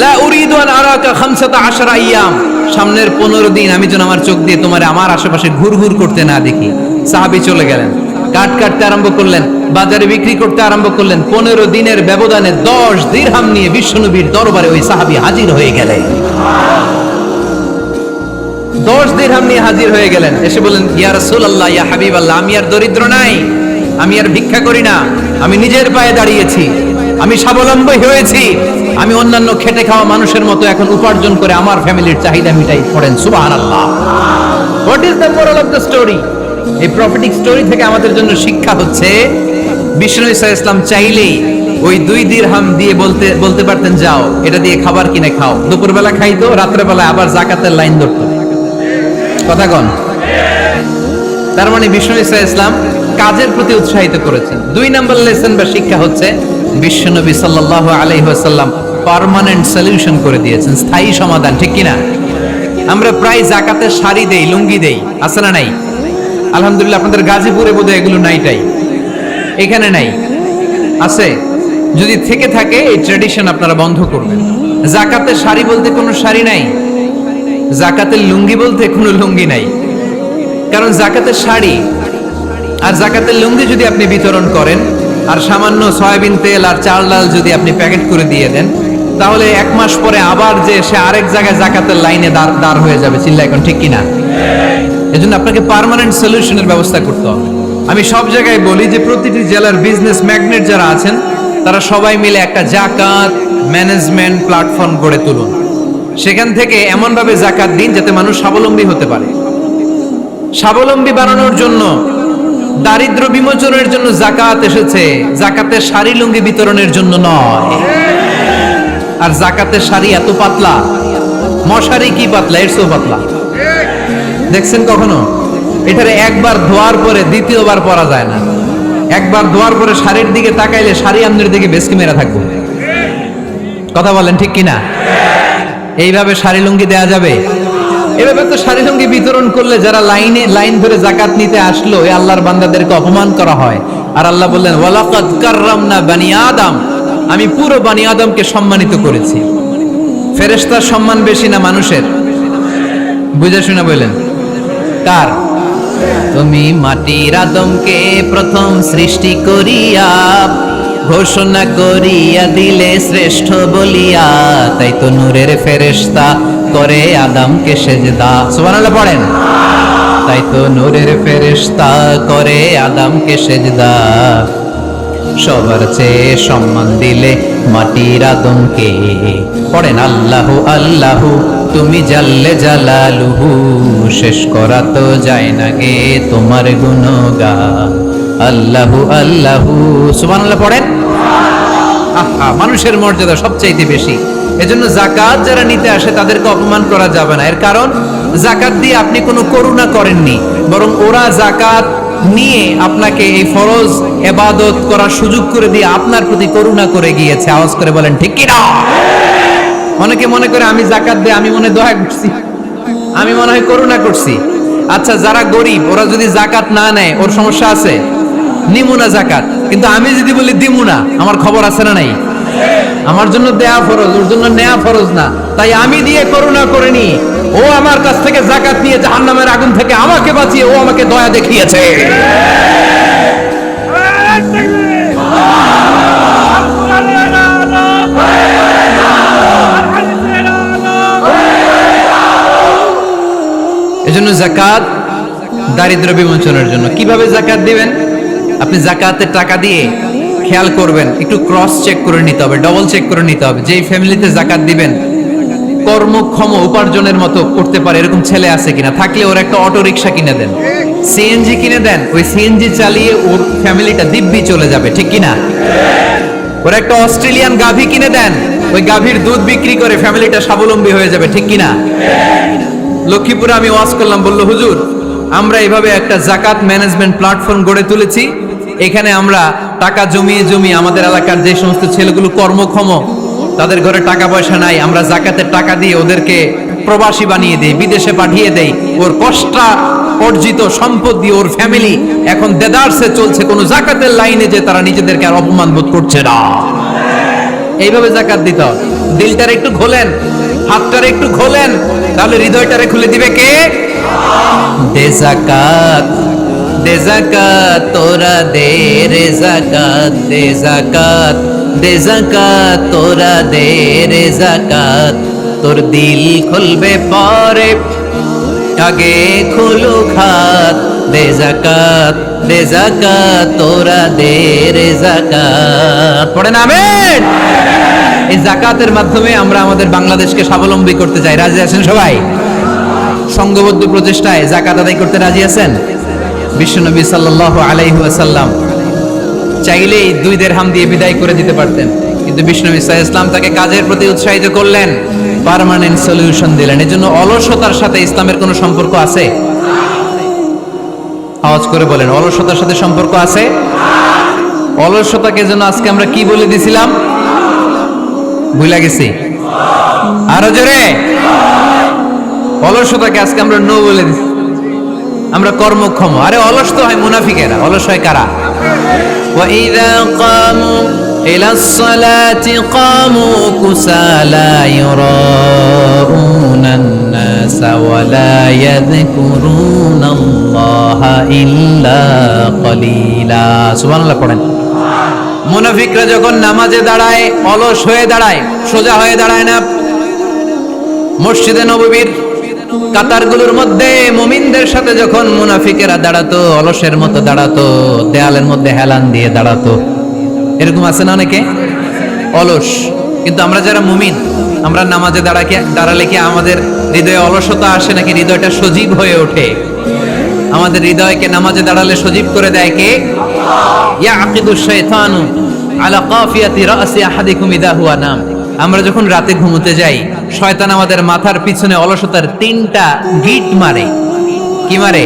লা উরিদু আন আরাকা 15 আইয়াম, সামনের 15 দিন আমি যেন আমার চোখ দিয়ে তোমার আমার আশেপাশে ঘুরঘুর করতে না দেখি। সাহাবী চলে গেলেন, কাঠ কাটতে আরম্ভ করলেন, বাজারে বিক্রি করতে আরম্ভ করলেন। 15 দিনের ব্যবধানে 10 দিরহাম নিয়ে বিশ্বনবীর দরবারে ওই সাহাবী হাজির হয়ে গেলেন। 10 দিরহাম নিয়ে হাজির হয়ে গেলেন। এসে বললেন, ইয়া রাসূলুল্লাহ, ইয়া হাবিবাল্লাহ, আমি আর দরিদ্র নাই, আমি আর ভিক্ষা করি না, আমি নিজের পায়ে দাঁড়িয়েছি, আমি স্বাবলম্বী হয়েছি, আমি অন্যান্য খেটে খাওয়া মানুষের মতো এখন উপার্জন করে আমার ফ্যামিলির চাহিদা মিটাই। পড়েন সুবহানাল্লাহ। What is the moral of the story? এই প্রফেটিক স্টোরি থেকে আমাদের জন্য শিক্ষা হচ্ছে, বিষ্ণু ঈসা ইসলাম চাইলেই ওই 2 দিরহাম দিয়ে বলতে পারতেন, যাও, এটা দিয়ে খাবার কিনে খাও। দুপুরবেলা খাইতো, রাত্রেবেলা আবার যাকাতের লাইন ধরতো। কথা কন? তার মানে বিষ্ণু ঈসা ইসলাম কাজের প্রতি উৎসাহিত করেছেন। 2 নম্বর লেসন বা শিক্ষা হচ্ছে, বিশ্বনবী সাল্লাল্লাহু আলাইহি ওয়াসাল্লাম পার্মানেন্ট সলিউশন করে দিয়েছেন, স্থায়ী সমাধান। ঠিক কিনা? আমরা প্রায় যাকাতের শাড়ি দেই, লুঙ্গি দেই, আছে না নাই? আলহামদুলিল্লাহ, আপনাদের গাজীপুরে বোধহয় এগুলো নাইটাই, এখানে নাই, আছে? যদি থেকে থাকে এই ট্র্যাডিশন আপনারা বন্ধ করবেন। যাকাতের শাড়ি বলতে কোনো শাড়ি নাই, যাকাতের লুঙ্গি বলতে কোনো লুঙ্গি নাই। কারণ যাকাতের শাড়ি আর যাকাতের লুঙ্গি যদি আপনি বিতরণ করেন আর সামান্য সয়াবিন তেল আর চাল ডাল যদি আপনি প্যাকেট করে দিয়ে দেন, তাহলে 1 মাস পরে আবার যে সে আরেক জায়গায় যাকাতের লাইনে দাঁড় হয়ে যাবে। চিল্লা এখন ঠিক কিনা? এজন্য আপনাকে পার্মানেন্ট সলিউশনের ব্যবস্থা করতে হবে। আমি সব জায়গায় বলি যে প্রতিটি জেলার বিজনেস ম্যাগনেট যারা আছেন তারা সবাই মিলে একটা যাকাত ম্যানেজমেন্ট প্ল্যাটফর্ম গড়ে তুলুন। সেখান থেকে এমন ভাবে যাকাত দিন যাতে মানুষ স্বাবলম্বী হতে পারে। স্বাবলম্বী বানানোর জন্য, দারিদ্র বিমোচনের জন্য যাকাত এসেছে, যাকাতের শাড়ি লুঙ্গি বিতরণের জন্য নয়। আর যাকাতের শাড়ি এত পাতলা, মশারি কি পাতলা, এর চেয়েও পাতলা। দেখছেন কখনো? এটারে একবার ধোয়ার পরে দ্বিতীয়বার পরা যায় না। একবার ধোয়ার পরে শাড়ির দিকে তাকাইলে শাড়ি আমনের দিকে বেশকি মেরা থাকবো। কথা বলেন ঠিক কিনা? এইভাবে শাড়ি লুঙ্গি দেয়া যাবে? এভাবে তো শাড়ি লুঙ্গি বিতরণ করলে যারা লাইন ধরে জাকাত নিতে আসলো এই আল্লাহর বান্দাদেরকে অপমান করা হয়। আর আল্লাহ বললেন ওয়ালাকাদ কাররামনা বানি আদম, আমি পুরো বানি আদমকে সম্মানিত করেছি। ফেরেশতার সম্মান বেশি না মানুষের? বুঝে শুনে বললেন কার? তুমি মাটির আদমকে প্রথম সৃষ্টি করিয়া ঘোষণা করিয়া দিলে শ্রেষ্ঠ বলিয়া, তাই তো নূরের ফেরেশতা করে আদমকে সেজদা। সুবহানাল্লাহ পড়েন। তাই তো নূরের ফেরেশতা করে আদমকে সেজদা। সবার চেয়ে সম্মান দিলে মাটির আদমকে। পড়েন আল্লাহু আল্লাহু তুমি জাল্লে জালালুহু, শেষ করা তো যায় না গে তোমার গুণগান। আল্লাহু আল্লাহু সুবহানাল্লাহ পড়েন। আহা, মানুষের মর্যাদা সবচাইতে বেশি। এজন্য যাকাত যারা নিতে আসে তাদেরকে অপমান করা যাবে না। এর কারণ যাকাত দিয়ে আপনি কোনো করুণা করেননি, বরং ওরা যাকাত নিয়ে আপনাকে এই ফরজ ইবাদত করার সুযোগ করে দিয়ে আপনার প্রতি করুণা করে গিয়েছে। আওয়াজ করে বলেন ঠিক কি না? অনেকে মনে করে আমি যাকাত দিয়ে আমি মনে দয়া করছি, আমি মনে হয় করুণা করছি। আচ্ছা, যারা গরিব ওরা যদি যাকাত না নেয় ওর সমস্যা আছে? নিমুনা যাকাত। কিন্তু আমি যদি বলি দিমুনা, আমার খবর আছে না নাই? আমার জন্য দেয়া ফরজ, ওর জন্য নেয়া ফরজ না। তাই আমি দিয়ে করুণা করিনি, ও আমার কাছ থেকে যাকাত নিয়ে জাহান্নামের আগুন থেকে আমাকে বাঁচিয়ে ও আমাকে দয়া দেখিয়েছে। এজন্য যাকাত দারিদ্র্য বিমোচনের জন্য। কিভাবে যাকাত দিবেন? আপনি যাকাতের টাকা দিয়ে খেয়াল করবেন, একটু ক্রস চেক করে নিতে হবে, ডবল চেক করে নিতে হবে। যেই ফ্যামিলিতে যাকাত দিবেন কর্মক্ষম উপার্জনের মতো করতে পারে এরকম ছেলে আছে কিনা। থাকলে ওর একটা অটো রিক্সা কিনে দেন, সিএনজি কিনে দেন। ওই সিএনজি চালিয়ে ওর ফ্যামিলিটা দিব্যি চলে যাবে, ঠিক কিনা? ওর একটা অস্ট্রেলিয়ান গাভী কিনে দেন, ওই গাভীর দুধ বিক্রি করে ফ্যামিলিটা স্বাবলম্বী হয়ে যাবে, ঠিক কিনা? লক্ষ্মীপুরে আমি ওয়াজ করলাম, বলল হুজুর আমরা এইভাবে একটা যাকাত ম্যানেজমেন্ট প্ল্যাটফর্ম গড়ে তুলেছি। এখানে আমরা টাকা জমিয়ে জমিয়ে আমাদের এলাকার যে সমস্ত ছেলেগুলো কর্মক্ষম, তাদের ঘরে টাকা পয়সা নাই, আমরা যাকাতের টাকা দিয়ে ওদেরকে প্রবাসী বানিয়ে দেই, বিদেশে পাঠিয়ে দেই। ওর কষ্টা অর্জিত সম্পদ দিয়ে ওর ফ্যামিলি এখন দেদারসে চলছে, কোনো যাকাতের লাইনে যে তারা নিজেদেরকে আর অপমান বোধ করছে না। এইভাবে যাকাত দিতে হবে। দিলটারে একটু খোলেন, হাতটারে একটু খোলেন, তাহলে হৃদয়টারে খুলে দিবে কে? দে যাকাত, দে যাকাত তোরা দে রে যাকাত, দে যাকাত, দে যাকাত তোরা দে রে যাকাত। তোর দিল খুলবে পরে, আগে খুলো খাত। দে যাকাত, দে যাকাত তোরা দে রে যাকাত। পড়েন আমিন। এই যাকাতের মাধ্যমে আমরা আমাদের বাংলাদেশকে স্বাবলম্বী করতে চাই। রাজি আছেন সবাই? সংঘবদ্ধ প্রচেষ্টায় যাকাত আদায় করতে রাজি আছেন? বিশ্বনবী সাল্লাল্লাহু আলাইহি ওয়াসাল্লাম চাইলেই 2 দিরহাম দিয়ে বিদায় করে দিতে পারতেন, কিন্তু বিশ্বনবী সাল্লাল্লাহু আলাইহি ওয়াসাল্লাম তাকে কাজের প্রতি উৎসাহিত করলেন, পার্মানেন্ট সলিউশন দিলেন। এজন্য অলসতার সাথে ইসলামের কোনো সম্পর্ক আছে? আওয়াজ করে বলেন, অলসতার সাথে সম্পর্ক আছে? অলসতাকে যেন আজকে আমরা কি বলে দিছিলাম? ভুলে গেছি? আরো জোরে। অলসতাকে আজকে আমরা নো বলে দিছি। আমরা কর্মক্ষম। আরে অলস তো হয় মুনাফিকেরা, অলস হয় কারা? وَإِذَا قَامُوا إِلَى الصَّلَاةِ قَامُوا كُسَالَى يُرَاءُونَ النَّاسَ وَلَا يَذْكُرُونَ اللَّهَ إِلَّا قَلِيلًا। সুবহানাল্লাহ পড়েন। মুনাফিকরা যখন নামাজে দাঁড়ায় অলস হয়ে দাঁড়ায়, সোজা হয়ে দাঁড়ায় না। মসজিদে নববীর কাতারগুলোর মধ্যে মুমিনদের সাথে যখন মুনাফিকেরা দাঁড়াতো, অলসের মতো দাঁড়াতো, দেয়ালের মধ্যে হেলান দিয়ে দাঁড়াতো। এরকম আছে না অনেকে অলস? কিন্তু আমরা যারা মুমিন, আমরা নামাজে দাঁড়ালে কি আমাদের হৃদয়ে অলসতা আসে নাকি হৃদয়টা সজীব হয়ে ওঠে? আমাদের হৃদয়কে নামাজে দাঁড়ালে সজীব করে দেয় কে? ইয়াকিদু শাইতানু আলা কাফিয়াতি রাসি আহাদিকুম ইদা হুয়া নাম। আমরা যখন রাতে ঘুমোতে যাই, শয়তান আমাদের মাথার পিছনে অলসতার 3টা গিট মারে। কি মারে?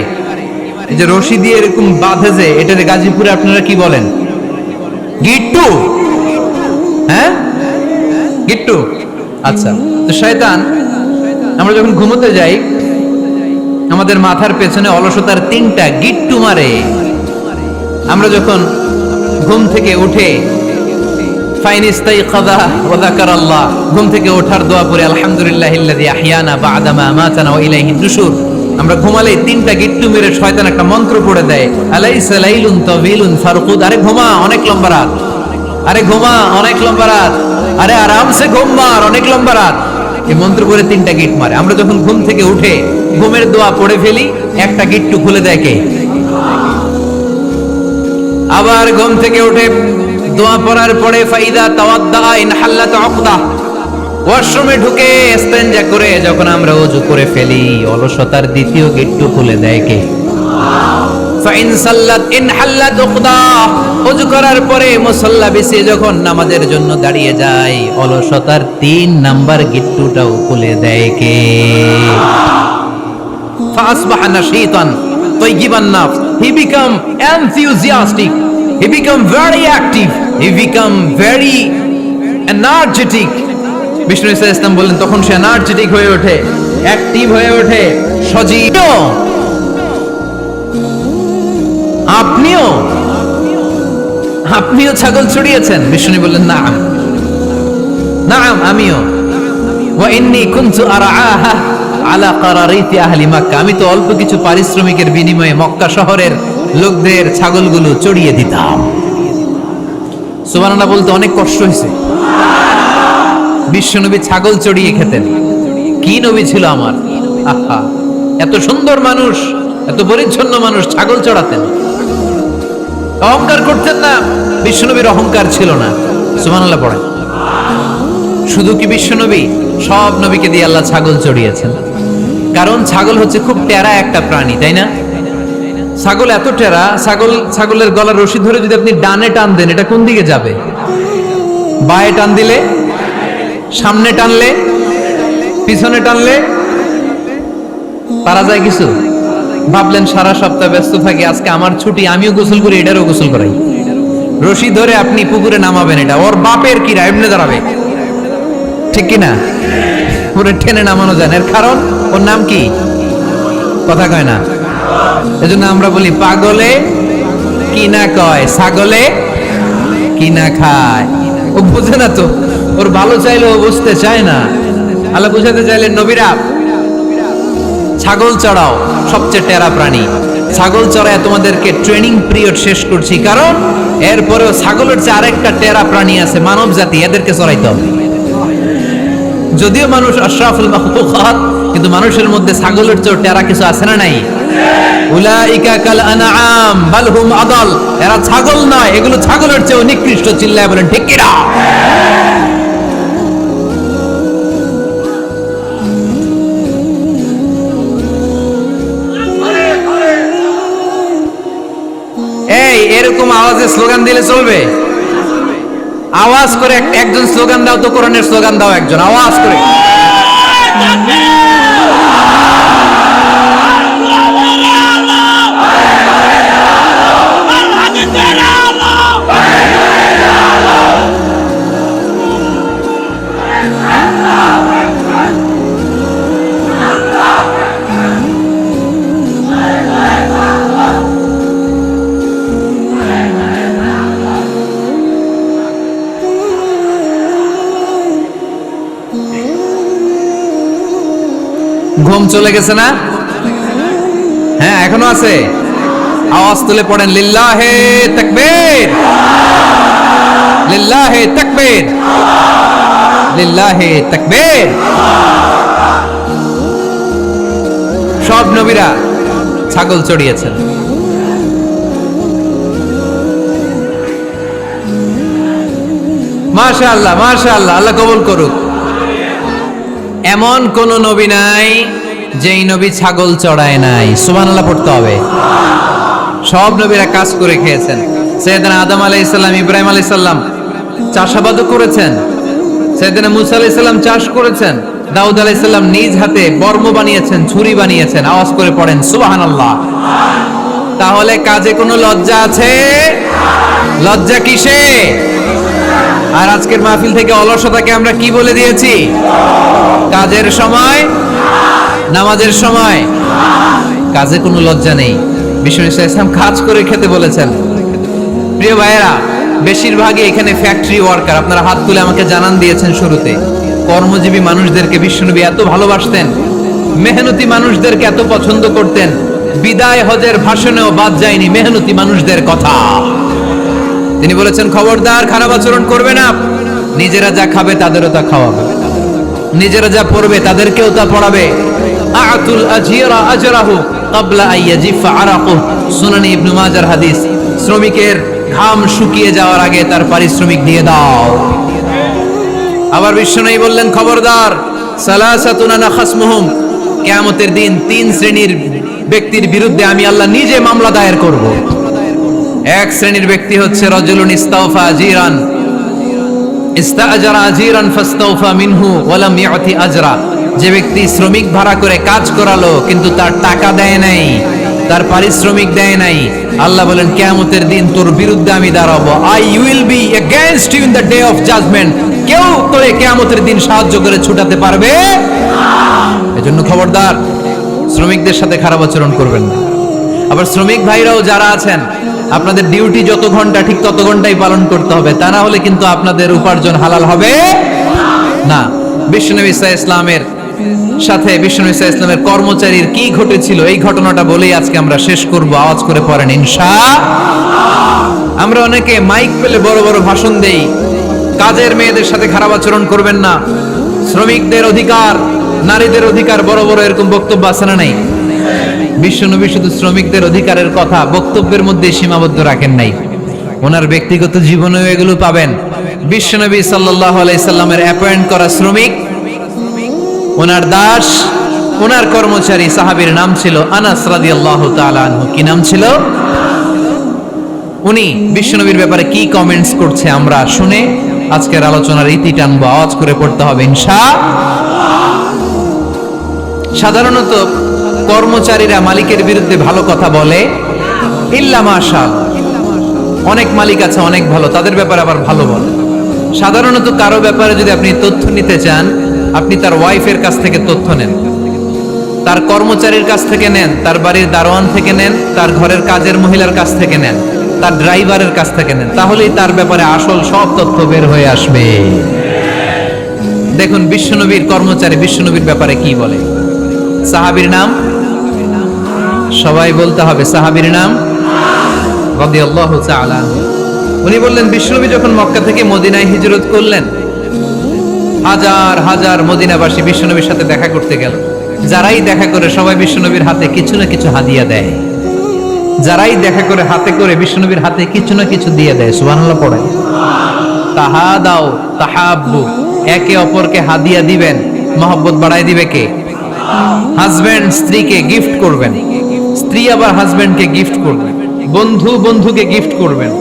এই যে রশি দিয়ে এরকম বাঁধে, যে এটারে গাজীপুরে আপনারা কি বলেন? গিট্টু। হ্যাঁ, গিট্টু। আচ্ছা, তো শয়তান আমরা যখন ঘুমোতে যাই আমাদের মাথার পেছনে অলসতার 3টা গিট্টু মারে। আমরা যখন ঘুম থেকে উঠে ফাইনিস্তাইকাযা ওয়া যাকারাল্লাহ, ঘুম থেকে ওঠার দোয়া পড়ে আলহামদুলিল্লাহিল্লাযী আহইয়ানা বা'দা মা আমাতানা ওয়া ইলাইহিন নুশুর, আমরা ঘুমালে 3টা গিট্টু মেরে শয়তান একটা মন্ত্র পড়ে দেয়, আলাইসা লাইলুন তাওয়িলুন ফারকুদ, আরে ঘুমা অনেক লম্বা রাত, আরে ঘুমা অনেক লম্বা রাত, আরে আরামসে ঘুম মার অনেক লম্বা রাত। এই মন্ত্র পড়ে 3টা গিট মারে। আমরা যখন ঘুম থেকে উঠে ঘুমের দোয়া পড়ে ফেলি, একটা গিট্টু খুলে দেয় কে? আবার ঘুম থেকে উঠে দোয়া পড়ার পরে ফাইদা তাওয়াদ্দা ইনহাল্লাত উকদা, ওয়াশরুমে ঢুকে ইস্তেনজা করে যখন আমরা ওযু করে ফেলি, অলসতার 2য় গিট্টু খুলে দেয় কে? ফাইন সাল্লাত ইনহাল্লাত উকদা, ওযু করার পরে মুসাল্লা বিছিয়ে যখন নামাজের জন্য দাঁড়িয়ে যায়, অলসতার 3 নাম্বার গিট্টুটাও খুলে দেয় কে? ফাসবাহা নাশীতান তাইয়িবান নাফস, he become enthusiastic, he become very active, he become very energetic. Vishnu Isa Islam বললেন তখন সে এনার্জেটিক হয়ে ওঠে, অ্যাক্টিভ হয়ে ওঠে, সজীব। আপনিও ছাগল চড়িয়েছেন? বিষ্ণু বললেন নাম, নাম আমিও। ওয়া ইন্নী কুনতু আরআহা আলা কারারিতি আহলি মক্কা, আমি তো অল্প কিছু পারিশ্রমিকের বিনিময়ে মক্কা শহরের লোকদের ছাগলগুলো চড়িয়ে দিতাম। সুবহানাল্লাহ বলতে অনেক কষ্ট হয়েছে। বিশ্বনবী ছাগল চড়িয়ে খেতেন, কি নবী ছিল আমার! আহা, এত সুন্দর মানুষ, এত পরিচ্ছন্ন মানুষ, ছাগল চড়াতেন। অহংকার করতেন না, বিশ্বনবীর অহংকার ছিল না। সুবহানাল্লাহ পড়েন। শুধু কি বিশ্বনবী, সব নবীকে দিয়ে আল্লাহ ছাগল চড়িয়েছেন। কারণ ছাগল হচ্ছে খুব টেরা একটা প্রাণী, তাই না? ছাগল এত টেরা, ছাগলের গলার রশি ধরে যদি আপনি ডানে টান দেন, এটা কোন দিকে যাবে? বায়ে টান দিলে, সামনে টানলে, পিছনে টানলে পারা যায় কিছু? ভাবলেন সারা সপ্তাহ ব্যস্ত থাকি, আজকে আমার ছুটি, আমিও গোসল করি, এটারও গোসল করাই। রশি ধরে আপনি পুকুরে নামাবেন, এটা ওর বাপের কিরা এমনি দাঁড়াবে, ঠিক কিনা? পুরে টেনে নামানো যায় না। এর কারণ ওর নাম কি? কথা কয় না। এজন্য আমরা বলি পাগলে কি না কয়, ছাগলে কি না খায়। ও বুঝে না তো, ওর ভালো চাইলে ও বুঝতে চায় না। আল্লাহ বুঝাতে চাইলেন নবীরা ছাগল চড়াও, সবচেয়ে টেরা প্রাণী। ছাগল চড়ায় তোমাদেরকে ট্রেনিং পিরিয়ড শেষ করছি, কারণ এরপরেও ছাগলের চেয়ে আরেকটা টেরা প্রাণী আছে, মানব জাতি, এদেরকে চড়াইতে হবে। যদিও মানুষ আশরাফুল মাখলুকাত, কিন্তু মানুষের মধ্যে ছাগলের চেয়ে টেরা কিছু আছে না নাই? উলাইকা কাল আনআম বাল হুম আদাল, এরা ছাগল নয়, এগুলো ছাগলের চেয়ে নিকৃষ্ট। চিল্লায় বলেন ঠিক কিনা? এই এরকম আওয়াজে স্লোগান দিলে চলবে? আওয়াজ করে একজন স্লোগান দাও তো, কোরআনের স্লোগান দাও একজন, আওয়াজ করে। ঘুম চলে গেছে না? হ্যাঁ, এখনো আছে। আওয়াজ তুলে পড়েন লিল্লাহে তাকবীর, লিল্লাহে তাকবীর, লিল্লাহে তাকবীর। সব নবীরা ছাগল চড়িয়েছেন। মাশাআল্লাহ, মাশাআল্লাহ, আল্লাহ কবুল করুক। এমন কোন নবী নাই যেই নবী ছাগল চড়ায় নাই। সুবহানাল্লাহ পড়তে হবে। সব নবীরা কাজ করে খেয়েছেন। সাইয়েদনা আদম আলাইহিস সালাম, ইব্রাহিম আলাইহিস সালাম চাষাবাদও করেছেন। সাইয়েদনা মুসা আলাইহিস সালাম চাষ করেছেন। দাউদ আলাইহিস সালাম নিজ হাতে বর্ম বানিয়েছেন, ছুরি বানিয়েছেন। আওয়াজ করে পড়েন সুবহানাল্লাহ। তাহলে কাজে কোনো লজ্জা আছে? লজ্জা কিসে? আর আজকের মাহফিল থেকে অলসতাকে আমরা কি বলে দিয়েছি? কাজের সময়, নামাজের সময় কাজে কোনো লজ্জা নেই। বিষ্ণু ইসলাম কাজ করে খেতে বলেছেন। প্রিয় ভাইয়েরা, বেশিরভাগই এখানে ফ্যাক্টরি ওয়ার্কার। আপনারা হাত তুলে আমাকে জানান দিয়েছেন শুরুতে। কর্মজীবী মানুষদেরকে বিশ্বনবী এত ভালোবাসতেন, মেহনতি মানুষদেরকে এত পছন্দ করতেন। বিদায় হজের ভাষণেও বাদ যায়নি মেহনতি মানুষদের কথা। তিনি বলেছেন, খবরদার খারাপ আচরণ করবে না। নিজেরা যা খাবে তাদেরও তা খাওয়াবে, নিজেরা যা পড়বে তাদেরকেও তা পড়াবে। আতুল আজিরা আজরাহু ক্বাবলা আইয়াজিফা আরাকু, সুনানি ইবনে মাজার হাদিস। শ্রমিকের ঘাম শুকিয়ে যাওয়ার আগে তার পারিশ্রমিক দিয়ে দাও। আবার বিশ্বনবী বললেন, খবরদার, সালাসাতুন আনা খাসমুহুম, কিয়ামতের দিন 3 শ্রেণীর ব্যক্তির বিরুদ্ধে আমি আল্লাহ নিজে মামলা দায়ের করব। এক শ্রেণীর ব্যক্তি হচ্ছে রাজুলুন ইস্তাওফা আজিরান, ইস্তাআজারা আজিরান ফাস্তাওফা মিনহু ওয়া লাম ইয়াতি আজরা। যে ব্যক্তি শ্রমিক ভাড়া করে কাজ করালো কিন্তু তার টাকা দেয় নাই, তার পারিশ্রমিক দেয় নাই, আল্লাহ বলেন কিয়ামতের দিন তোর বিরুদ্ধে আমি দাঁড়াবো। I will be against you in the day of judgment. কেউ তোরে কিয়ামতের দিন সাহায্য করে ছুটাতে পারবে না। এজন্য খবরদার, শ্রমিকদের সাথে খারাপ আচরণ করবেন না। আবার শ্রমিক ভাইরাও যারা আছেন, আপনাদের ডিউটি যত ঘন্টা ঠিক তত ঘন্টাই পালন করতে হবে, তা না হলে কিন্তু আপনাদের উপার্জন হালাল হবে না। বিশ্বনবী ইসলামের সাথে বিশ্বনবী ইসলামের কর্মচারীর কি ঘটেছিল এই ঘটনাটা বলেই আজকে আমরা শেষ করব। আওয়াজ করে পড়েন ইনশাআল্লাহ। আমরা অনেকে মাইক পেলে বড় বড় ভাষণ দেই, কাজের মেয়েদের সাথে খারাপ আচরণ করবেন না, শ্রমিকদের অধিকার, নারীদের অধিকার, বড় বড় এরকম বক্তব্য আছে না নাই? বিশ্বনবী শুধু শ্রমিকদের অধিকারের কথা বক্তব্যের মধ্যে সীমাবদ্ধ রাখেন নাই, ওনার ব্যক্তিগত জীবনেও এগুলো পাবেন। বিশ্বনবী সাল্লাল্লাহু আলাইহি সাল্লামের অ্যাপয়েন্ট করা শ্রমিক, ওনার দাস, ওনার কর্মচারী সাহাবীর নাম ছিল আনাস রাদিয়াল্লাহু তাআলা আনহু। কি নাম ছিল? উনি বিশ্বনবীর ব্যাপারে কি কমেন্টস করছে আমরা শুনে আজকের আলোচনার ইতি টানবো। আওয়াজ করে পড়তে হবে ইনশাআল্লাহ। সাধারণত কর্মচারীরা মালিকের বিরুদ্ধে ভালো কথা বলে, ইল্লা মাশাআল্লাহ। অনেক মালিক আছে অনেক ভালো, তাদের ব্যাপারে আবার ভালো বলে। সাধারণত কারো ব্যাপারে যদি আপনি তথ্য নিতে চান, আপনি তার ওয়াইফের কাছ থেকে তথ্য নেন, তার কর্মচারীর কাছ থেকে নেন, তার বাড়ির দারোয়ান থেকে নেন, তার ঘরের কাজের মহিলার কাছ থেকে নেন, তার ড্রাইভারের কাছ থেকে নেন, তাহলেই তার ব্যাপারে আসল সব তথ্য বের হয়ে আসবে। দেখুন বিশ্বনবীর কর্মচারী বিশ্বনবীর ব্যাপারে কি বলে। সাহাবীর নাম সবাই বলতে হবে, সাহাবীর নাম রাদিয়াল্লাহু তাআলা। উনি বললেন, বিশ্বনবী যখন মক্কা থেকে মদিনায় হিজরত করলেন, হাজার হাজার মদিনাবাসী বিশ্বনবীর সাথে দেখা করতে গেল। যারাই দেখা করে সবাই বিশ্বনবীর হাতে কিছু না কিছু হাদিয়া দেয়। যারাই দেখা করে হাতে করে বিশ্বনবীর হাতে কিছু না কিছু দিয়ে দেয়। সুবহানাল্লাহ পড়ে। তাহাদাও তাহাব্বু, একে অপরকে হাদিয়া দিবেন, মহব্বত বাড়ায় দিবে কে? হাজবেন্ড স্ত্রীকে গিফট করবেন, স্ত্রী আবার হাজবেন্ডকে গিফট করবেন, বন্ধু বন্ধুকে গিফট করবেন,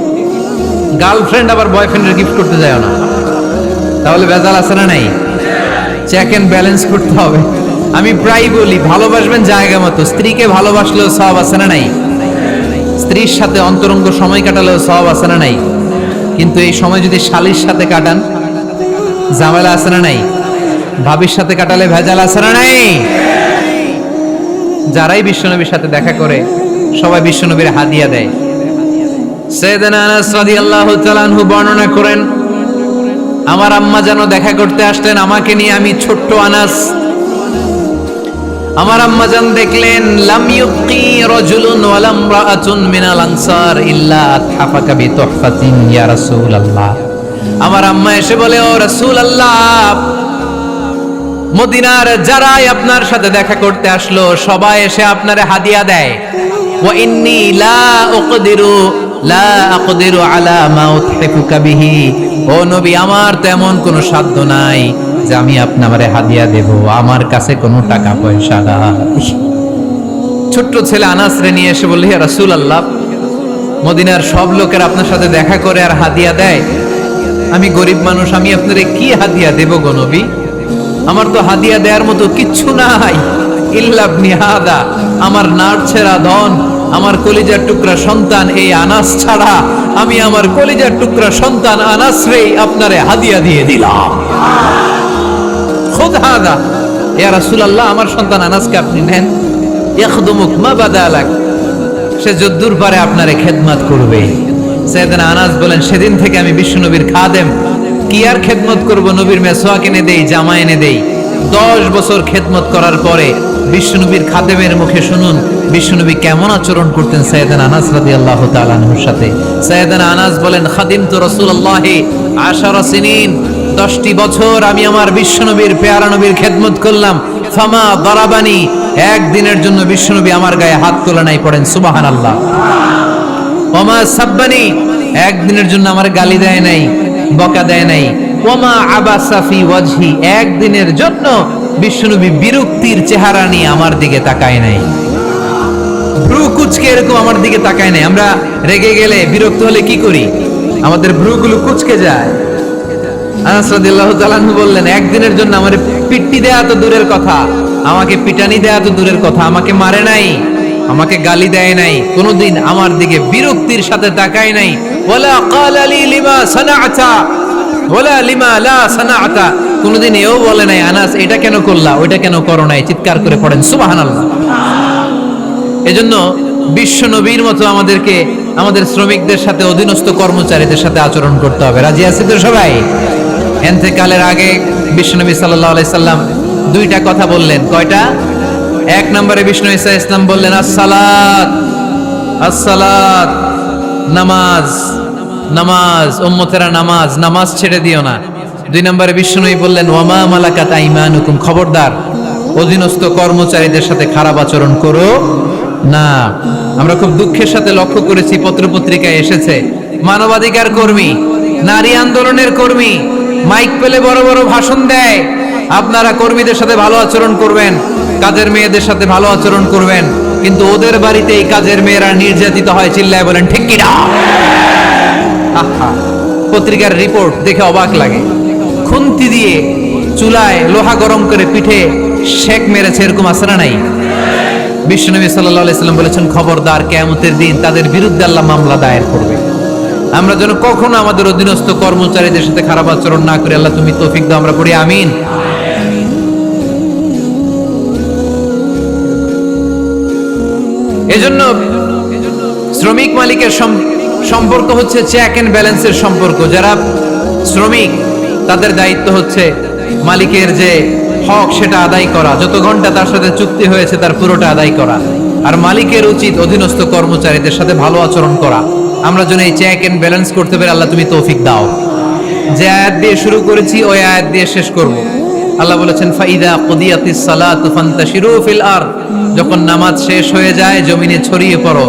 গার্লফ্রেন্ড আবার বয়ফ্রেন্ডের গিফট করতে যায় না। তাহলে ভেজাল আছে না নাই? চেক এন্ড ব্যালেন্স করতে হবে। আমি প্রায় বলি, ভালোবাসবেন জায়গা মতো। স্ত্রীকে ভালোবাসলেও সওয়াব আছে না নাই? স্ত্রীর সাথে অন্তরঙ্গ সময় কাটালেও সওয়াব আছে না নাই? কিন্তু এই সময় যদি শালীর সাথে কাটান, ঝামেলা আছে না নাই? ভাবির সাথে কাটালে ভেজাল আছে না নাই? যারাই বিশ্বনবীর সাথে দেখা করে সবাই বিশ্বনবীর হাদিয়া দেয়। সাইয়েদনা আনাস রাদিয়াল্লাহু তাআলা আনহু বর্ণনা করেন, আমার আম্মা যেন দেখা করতে আসলেন আমাকে নিয়ে, আমি ছোট্ট আনাস। আমার আম্মা জান দেখলেন, লাম ইউকি রাজুলুন ওয়া লাম রাআতুন মিনাল আনসার ইল্লা আতহাফাকা বিতুহফাতিন ইয়া রাসূলুল্লাহ। আমার আম্মা এসে বলে, ও রাসূলুল্লাহ, মদিনার যারাই আপনার সাথে দেখা করতে আসলো সবাই এসে আপনারে হাদিয়া দেয়। ওয়া ইন্নী লা আকদিরু আলা মা উতহিফুকা বিহি। ও নবী, আমার তেমন কোনো সাধ্য নাই যে আমি আপনারে হাদিয়া দেব, আমার কাছে কোনো টাকা পয়সা নাই। ছোট্ট ছেলে আনাস রে নিয়ে এসে বলল, হে রাসূলুল্লাহ, মদিনার সব লোকের আপনার সাথে দেখা করে আর হাদিয়া দেয়, আমি গরিব মানুষ, আমি আপনারে কি হাদিয়া দেব গো নবী? আমার তো হাদিয়া দেওয়ার মতো কিচ্ছু নাই। ইল্লা ইবনি হাদা, আমার নাড়ছেড়া ধন, আমার কলিজার টুকরা সন্তান এই আনাস ছাড়া আমি আমার কলিজার টুকরা সন্তান আনাসরে আপনারে হাদিয়া দিয়ে দিলাম। খুদ হাদা ইয়া রাসূলুল্লাহ, আমার সন্তান আনাসকে আপনি নেন। ইয়াখদুমুক মা বাদালাক, সে যদ্দুর পারে আপনারে খেদমত করবে। সাইয়েদনা আনাস বলেন, সেদিন থেকে আমি বিশ্বনবীর খাদেম। কি আর খেদমত করব, নবীর মেসওয়াক এনে দেই, জামা এনে দেই। 10 বছর খেদমত করার পরে বিশ্বনবীর খাদেমের মুখে শুনুন বিশ্বনবী কেমন আচরণ করতেন সাইয়েদনা আনাস রাদিয়াল্লাহু তাআলা আনহুর সাথে। সাইয়েদনা আনাস বলেন, খাদিমতু রাসূলুল্লাহি 10 সিনিন, 10টি বছর আমি আমার বিশ্বনবীর পেয়ারা নবীর খেদমত করলাম। ফামা দারাবানি, একদিনের জন্য বিশ্বনবী আমার গায়ে হাত তোলা নাই, পড়েন সুবহানাল্লাহ। ওমা সাব্বানি, একদিনের জন্য আমার গালি দেয় নাই, বকা দেয় নাই। ওমা আবাসা ফি ওয়াজহি, একদিনের জন্য বিশ্বনবী বিরক্তির চেহারা নিয়ে আমার দিকে তাকায় নাই, ভ্রু কুচকে এরকম আমার দিকে তাকায় নাই। আমরা রেগে গেলে, বিরক্ত হলে কি করি? আমাদের ভ্রুগুলো কুচকে যায়। আনাস রাদিয়াল্লাহু তাআলা আনহু বললেন, একদিনের জন্য আমার পিট্টি দেয়া তো দূরের কথা, আমাকে পিটানি দেয়া তো দূরের কথা, আমাকে মারে নাই, আমাকে গালি দেয় নাই, কোনোদিন আমার দিকে বিরক্তির সাথে তাকায় নাই। ওয়ালা ক্বালা লি লিমা সানাআতা ওয়ালা লিমা লা সানাআতা, কোনোদিন এও বলে নাই আনাস এটা কেন করলা, ওইটা কেন করো নাই। চিৎকার করে পড়েন সুবহানাল্লাহ। এজন্য বিশ্ব নবীর মতো আমাদেরকে আমাদের শ্রমিকদের সাথে, অধীনস্থ কর্মচারীদের সাথে আচরণ করতে হবে। রাজি আছি তো সবাই? ইন্তেকালের আগে বিশ্বনবী সাল্লাল্লাহু আলাইহি সাল্লাম 2টা কথা বললেন। কয়টা? 1 নম্বরে বিষ্ণু ঈসা ইসলাম বললেন আসসালাত, আসসালাত, নামাজ, নামাজ, উম্মতেরা নামাজ, নামাজ ছেড়ে দিও না। 2 নম্বরে বিষ্ণুই বললেন ওয়ামা মালাকাত আইমানুকুম, খবরদার অধীনস্থ কর্মচারীদের সাথে খারাপ আচরণ করো না। আমরা খুব দুঃখের সাথে লক্ষ্য করেছি, পত্রপত্রিকায় এসেছে, মানবাধিকার কর্মী, নারী আন্দোলনের কর্মী মাইক পেলে বড় বড় ভাষণ দেয়, আপনারা কর্মীদের সাথে ভালো আচরণ করবেন, কাজের মেয়েদের সাথে ভালো আচরণ করবেন, কিন্তু ওদের বাড়িতে এই কাজের মেয়েরা নির্যাতিত হয়। চিল্লায় বলেন ঠিক কি না? পত্রিকার রিপোর্ট দেখে অবাক লাগে। খুন্তি দিয়ে চুলায় লোহা গরম করে পিঠে শেক মেরেছে, এরকম আছে না নাই? বিশ্বনবী সাল্লাল্লাহু আলাইহি সাল্লাম বলেছেন, খবরদার কিয়ামতের দিন তাদের বিরুদ্ধে আল্লাহ মামলা দায়ের করবে। আমরা যেন কখনো আমাদের অধীনস্থ কর্মচারীদের সাথে খারাপ আচরণ না করি। আল্লাহ তুমি তৌফিক দাও, আমরা পড়ি আমিন। এজন্য শ্রমিক মালিকের সম্পর্ক হচ্ছে চেক এন্ড ব্যালেন্সের সম্পর্ক। যারা শ্রমিক তাদের দায়িত্ব হচ্ছে মালিকের যে হক সেটা আদায় করা, যত ঘন্টা তার সাথে চুক্তি হয়েছে তার পুরোটা আদায় করা। আর মালিকের উচিত অধীনস্থ কর্মচারীদের সাথে ভালো আচরণ করা। আমরা যেন এই চেক এন্ড ব্যালেন্স করতে পারি, আল্লাহ তুমি তৌফিক দাও। যে আয়াত দিয়ে শুরু করেছি ওই আয়াত দিয়ে শেষ করব। আল্লাহ বলেছেন ফাইদা কুদিয়াতিস সালাতু ফান্তাশিরু ফিল আরদ, যখন নামাজ শেষ হয়ে যায় জমিনে ছড়িয়ে পড়ো,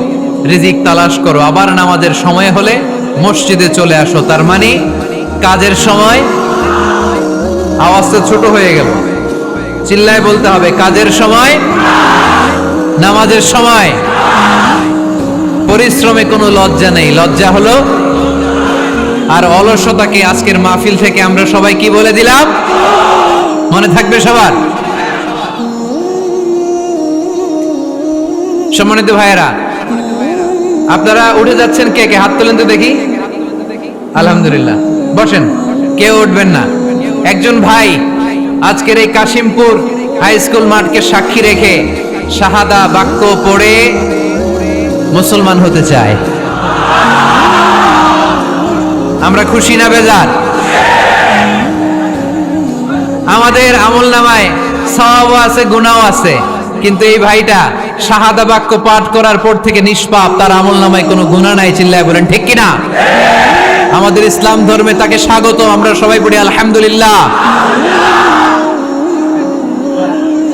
রিজিক তালাশ করো। আবার নামাজের সময় হলে মসজিদে চলে আসো। তার মানে কাজের সময়, আওয়াজটা ছোট হয়ে গেল, চিল্লায় বলতে হবে, কাজের সময়, নামাজের সময়। পরিশ্রমে কোনো লজ্জা নেই, লজ্জা হলো আর অলসতাকে আজকের মাহফিল থেকে আমরা সবাই কি বলে দিলাম, মনে থাকবে সবার। সম্মানিত ভাইয়েরা, আপনারা উঠে যাচ্ছেন, কে কে হাত তোলেন তো দেখি। আলহামদুলিল্লাহ, বসেন, কেউ উঠবেন না। একজন ভাই আজকের এই কাশিমপুর হাই স্কুল মাঠকে সাক্ষী রেখে শাহাদা বাক্য পড়ে মুসলমান হতে চায়। আমরা খুশি না বেজার? আমাদের আমল নামায় সওয়াবও আছে, গুনাহও আছে, কিন্তু এই ভাইটা শাহাদা বাক্য পাঠ করার পর থেকে নিষ্পাপ, তার আমল নামায় কোনো গুনাহ নাই। চিল্লায় বলেন ঠিক কিনা? আমাদের ইসলাম ধর্মে তাকে স্বাগত। আমরা সবাই পড়ি আলহামদুলিল্লাহ।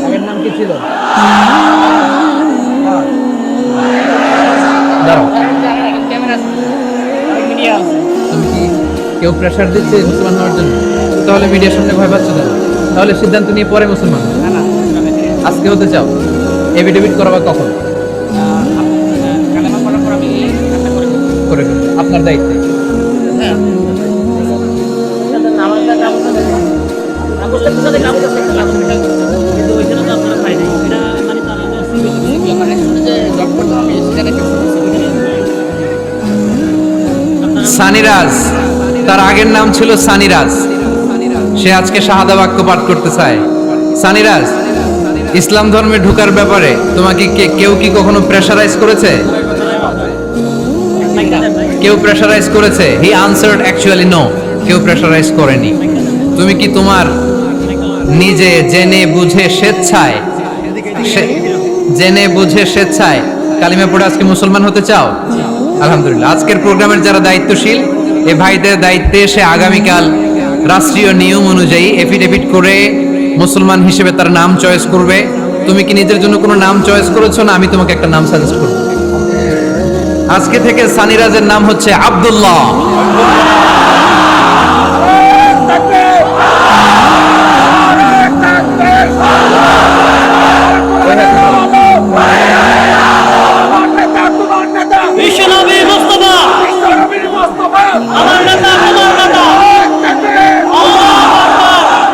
আগের নাম কি ছিল? তুমি কি কেউ প্রেসার দিচ্ছে মুসলমান হওয়ার জন্য? তাহলে মিডিয়ার সামনে ভয় পাচ্ছ না? তাহলে সিদ্ধান্ত নিয়ে পরে মুসলমান আজকে হতে চাও? এফিডেভিট করাবা কখন? করে আপনার দায়িত্বে। সানিরাজ, তার আগের নাম ছিল সানিরাজ। সে আজকে শাহাদা বাক্য পাঠ করতে চায়। সানিরাজ, ইসলাম ধর্মে ঢোকার ব্যাপারে তোমাকে কেউ কি কখনো প্রেশারাইজ করেছে? কেউ প্রেশারাইজ করেছে? হি আনসার্ড অ্যাকচুয়ালি নো, কেউ প্রেশারাইজ করেনি। তুমি কি তোমার নিজে জেনে বুঝে স্বেচ্ছায় কালিমা পড়ে আজকে মুসলমান হতে চাও? আলহামদুলিল্লাহ। আজকের প্রোগ্রামের যারা দায়িত্বশীল, এই ভাইদের দায়িত্বে সে আগামীকাল রাষ্ট্রীয় নিয়ম অনুযায়ী এফিডেভিট করে মুসলমান হিসেবে তার নাম চয়েস করবে। তুমি কি নিজের জন্য কোনো নাম চয়েস করেছো? না আমি তোমাকে একটা নাম সাজেস্ট করব। আজকে থেকে সানিরাজের নাম হচ্ছে আব্দুল্লাহ।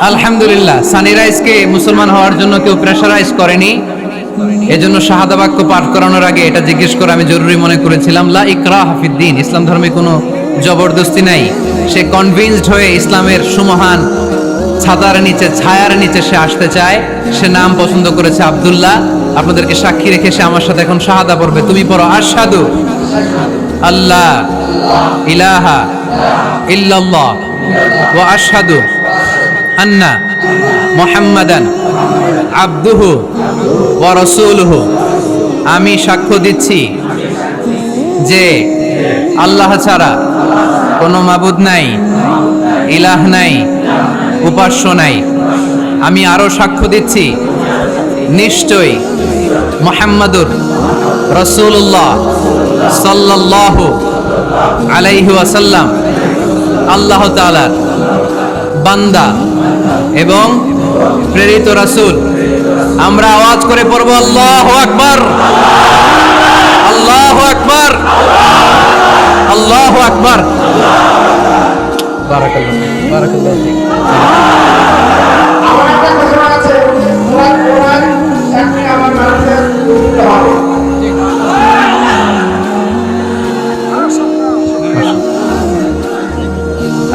আলহামদুলিল্লাহ, সানিরাইজকে মুসলমান হওয়ার জন্য কেউ প্রেশারাইজ করেনি। এজন্য শাহাদা বাক্য পাঠ করানোর আগে এটা জিজ্ঞেস করা আমি জরুরি মনে করেছিলাম। লা ইকরাহা ফিদ্দিন, ইসলাম ধর্মে কোনো জবরদস্তি নাই। সে কনভিন্সড হয়ে ইসলামের সুমহান ছায়ার নিচে সে আসতে চায়। সে নাম পছন্দ করেছে আব্দুল্লাহ। আপনাদেরকে সাক্ষী রেখে সে আমার সাথে এখন শাহাদা পড়বে। তুমি পড়ো, আশহাদু আল্লাহ ইলাহা ইল্লাল্লাহ ওয়া আশহাদু আন্না মুহাম্মাদান আবদুহু ওয়া রাসূলুহু। আমি সাক্ষ্য দিচ্ছি যে আল্লাহ ছাড়া কোনো মাবুদ নাই, ইলাহ নাই, উপাস্য নাই। আমি আরো সাক্ষ্য দিচ্ছি নিশ্চয়ই মুহাম্মাদুর রাসূলুল্লাহ সাল্লাল্লাহু আলাইহি ওয়াসাল্লাম আল্লাহ তাআলার বান্দা এবং প্রেরিত রাসূল। আমরা আওয়াজ করে পড়ব, আল্লাহু আকবার, আল্লাহু আকবার, আল্লাহু আকবার। বারাকাল্লাহ, বারাকাল্লাহ। আমার একটা ঘোষণা আছে, কোরআন একটি আমার মানুষের করতে হবে।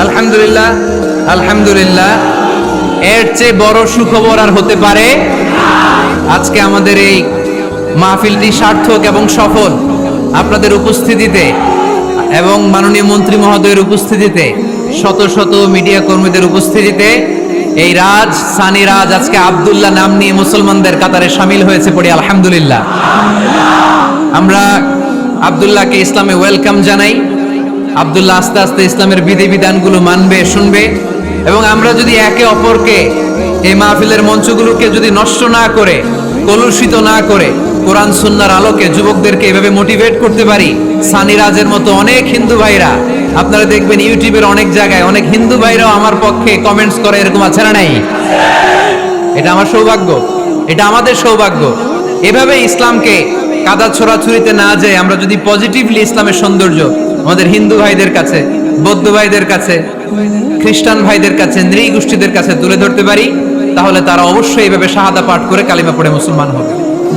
আলহামদুলিল্লাহ, আলহামদুলিল্লাহ। এর চেয়ে বড় সুখবর আর হতে পারে? আজকে আমাদের এই মাহফিলটি সার্থক এবং সফল। আপনাদের উপস্থিতিতে এবং মাননীয় মন্ত্রী মহোদয়ের উপস্থিতিতে, শত শত মিডিয়া কর্মীদের উপস্থিতিতে এই সানিরাজ আজকে আব্দুল্লাহ নাম নিয়ে মুসলমানদের কাতারে শামিল হয়েছে। পড়ি আলহামদুলিল্লাহ। আমরা আব্দুল্লাহকে ইসলামে ওয়েলকাম জানাই। আব্দুল্লাহ আস্তে আস্তে ইসলামের বিধিবিধানগুলো মানবে, শুনবে। এবং আমরা যদি একে অপরকে এই মাহফিলের মঞ্চগুলোকে যদি নষ্ট না করে, কলুষিত না করে, কোরআন সুন্নাহর আলোকে যুবকদেরকে এভাবে মোটিভেট করতে পারি, সানিরাজের মতো অনেক হিন্দু ভাইরা, আপনারা দেখবেন ইউটিউবের অনেক জায়গায় অনেক হিন্দু ভাইরাও আমার পক্ষে কমেন্টস করে, এরকম আছে না নাই? এটা আমার সৌভাগ্য, এটা আমাদের সৌভাগ্য। এভাবে ইসলামকে কাদা ছোড়াছুরিতে না যায় আমরা যদি পজিটিভলি ইসলামের সৌন্দর্য আমাদের হিন্দু ভাইদের কাছে, বৌদ্ধ ভাইদের কাছে, খ্রিস্টান ভাইদের কাছে, নৃগোষ্ঠীদের কাছে তুলে ধরতে পারি, তাহলে তারা অবশ্যই এইভাবে শাহাদা পাঠ করে কালিমা পড়ে মুসলমান হবে।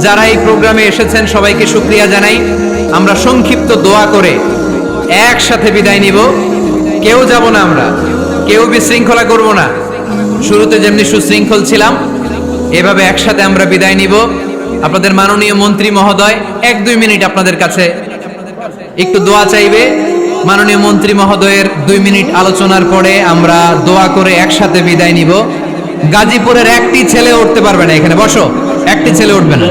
যারা এই প্রোগ্রামে এসেছেন সবাইকে শুকরিয়া জানাই। আমরা সংক্ষিপ্ত দোয়া করে একসাথে বিদায় নিব। কেউ যাব না, আমরা কেউ বিশৃঙ্খলা করব না। শুরুতে যেমনি সুশৃঙ্খল ছিলাম, এভাবে একসাথে আমরা বিদায় নিব। আপনাদের মাননীয় মন্ত্রী মহোদয় 1-2 মিনিট আপনাদের কাছে একটু দোয়া চাইবে। মাননীয় মন্ত্রী মহোদয়ের 2 মিনিট আলোচনার পরে আমরা দোয়া করে একসাথে বিদায় নিব। গাজীপুরের একটি ছেলে উঠতে পারবে না, এখানে বসো, একটি ছেলে উঠবে না।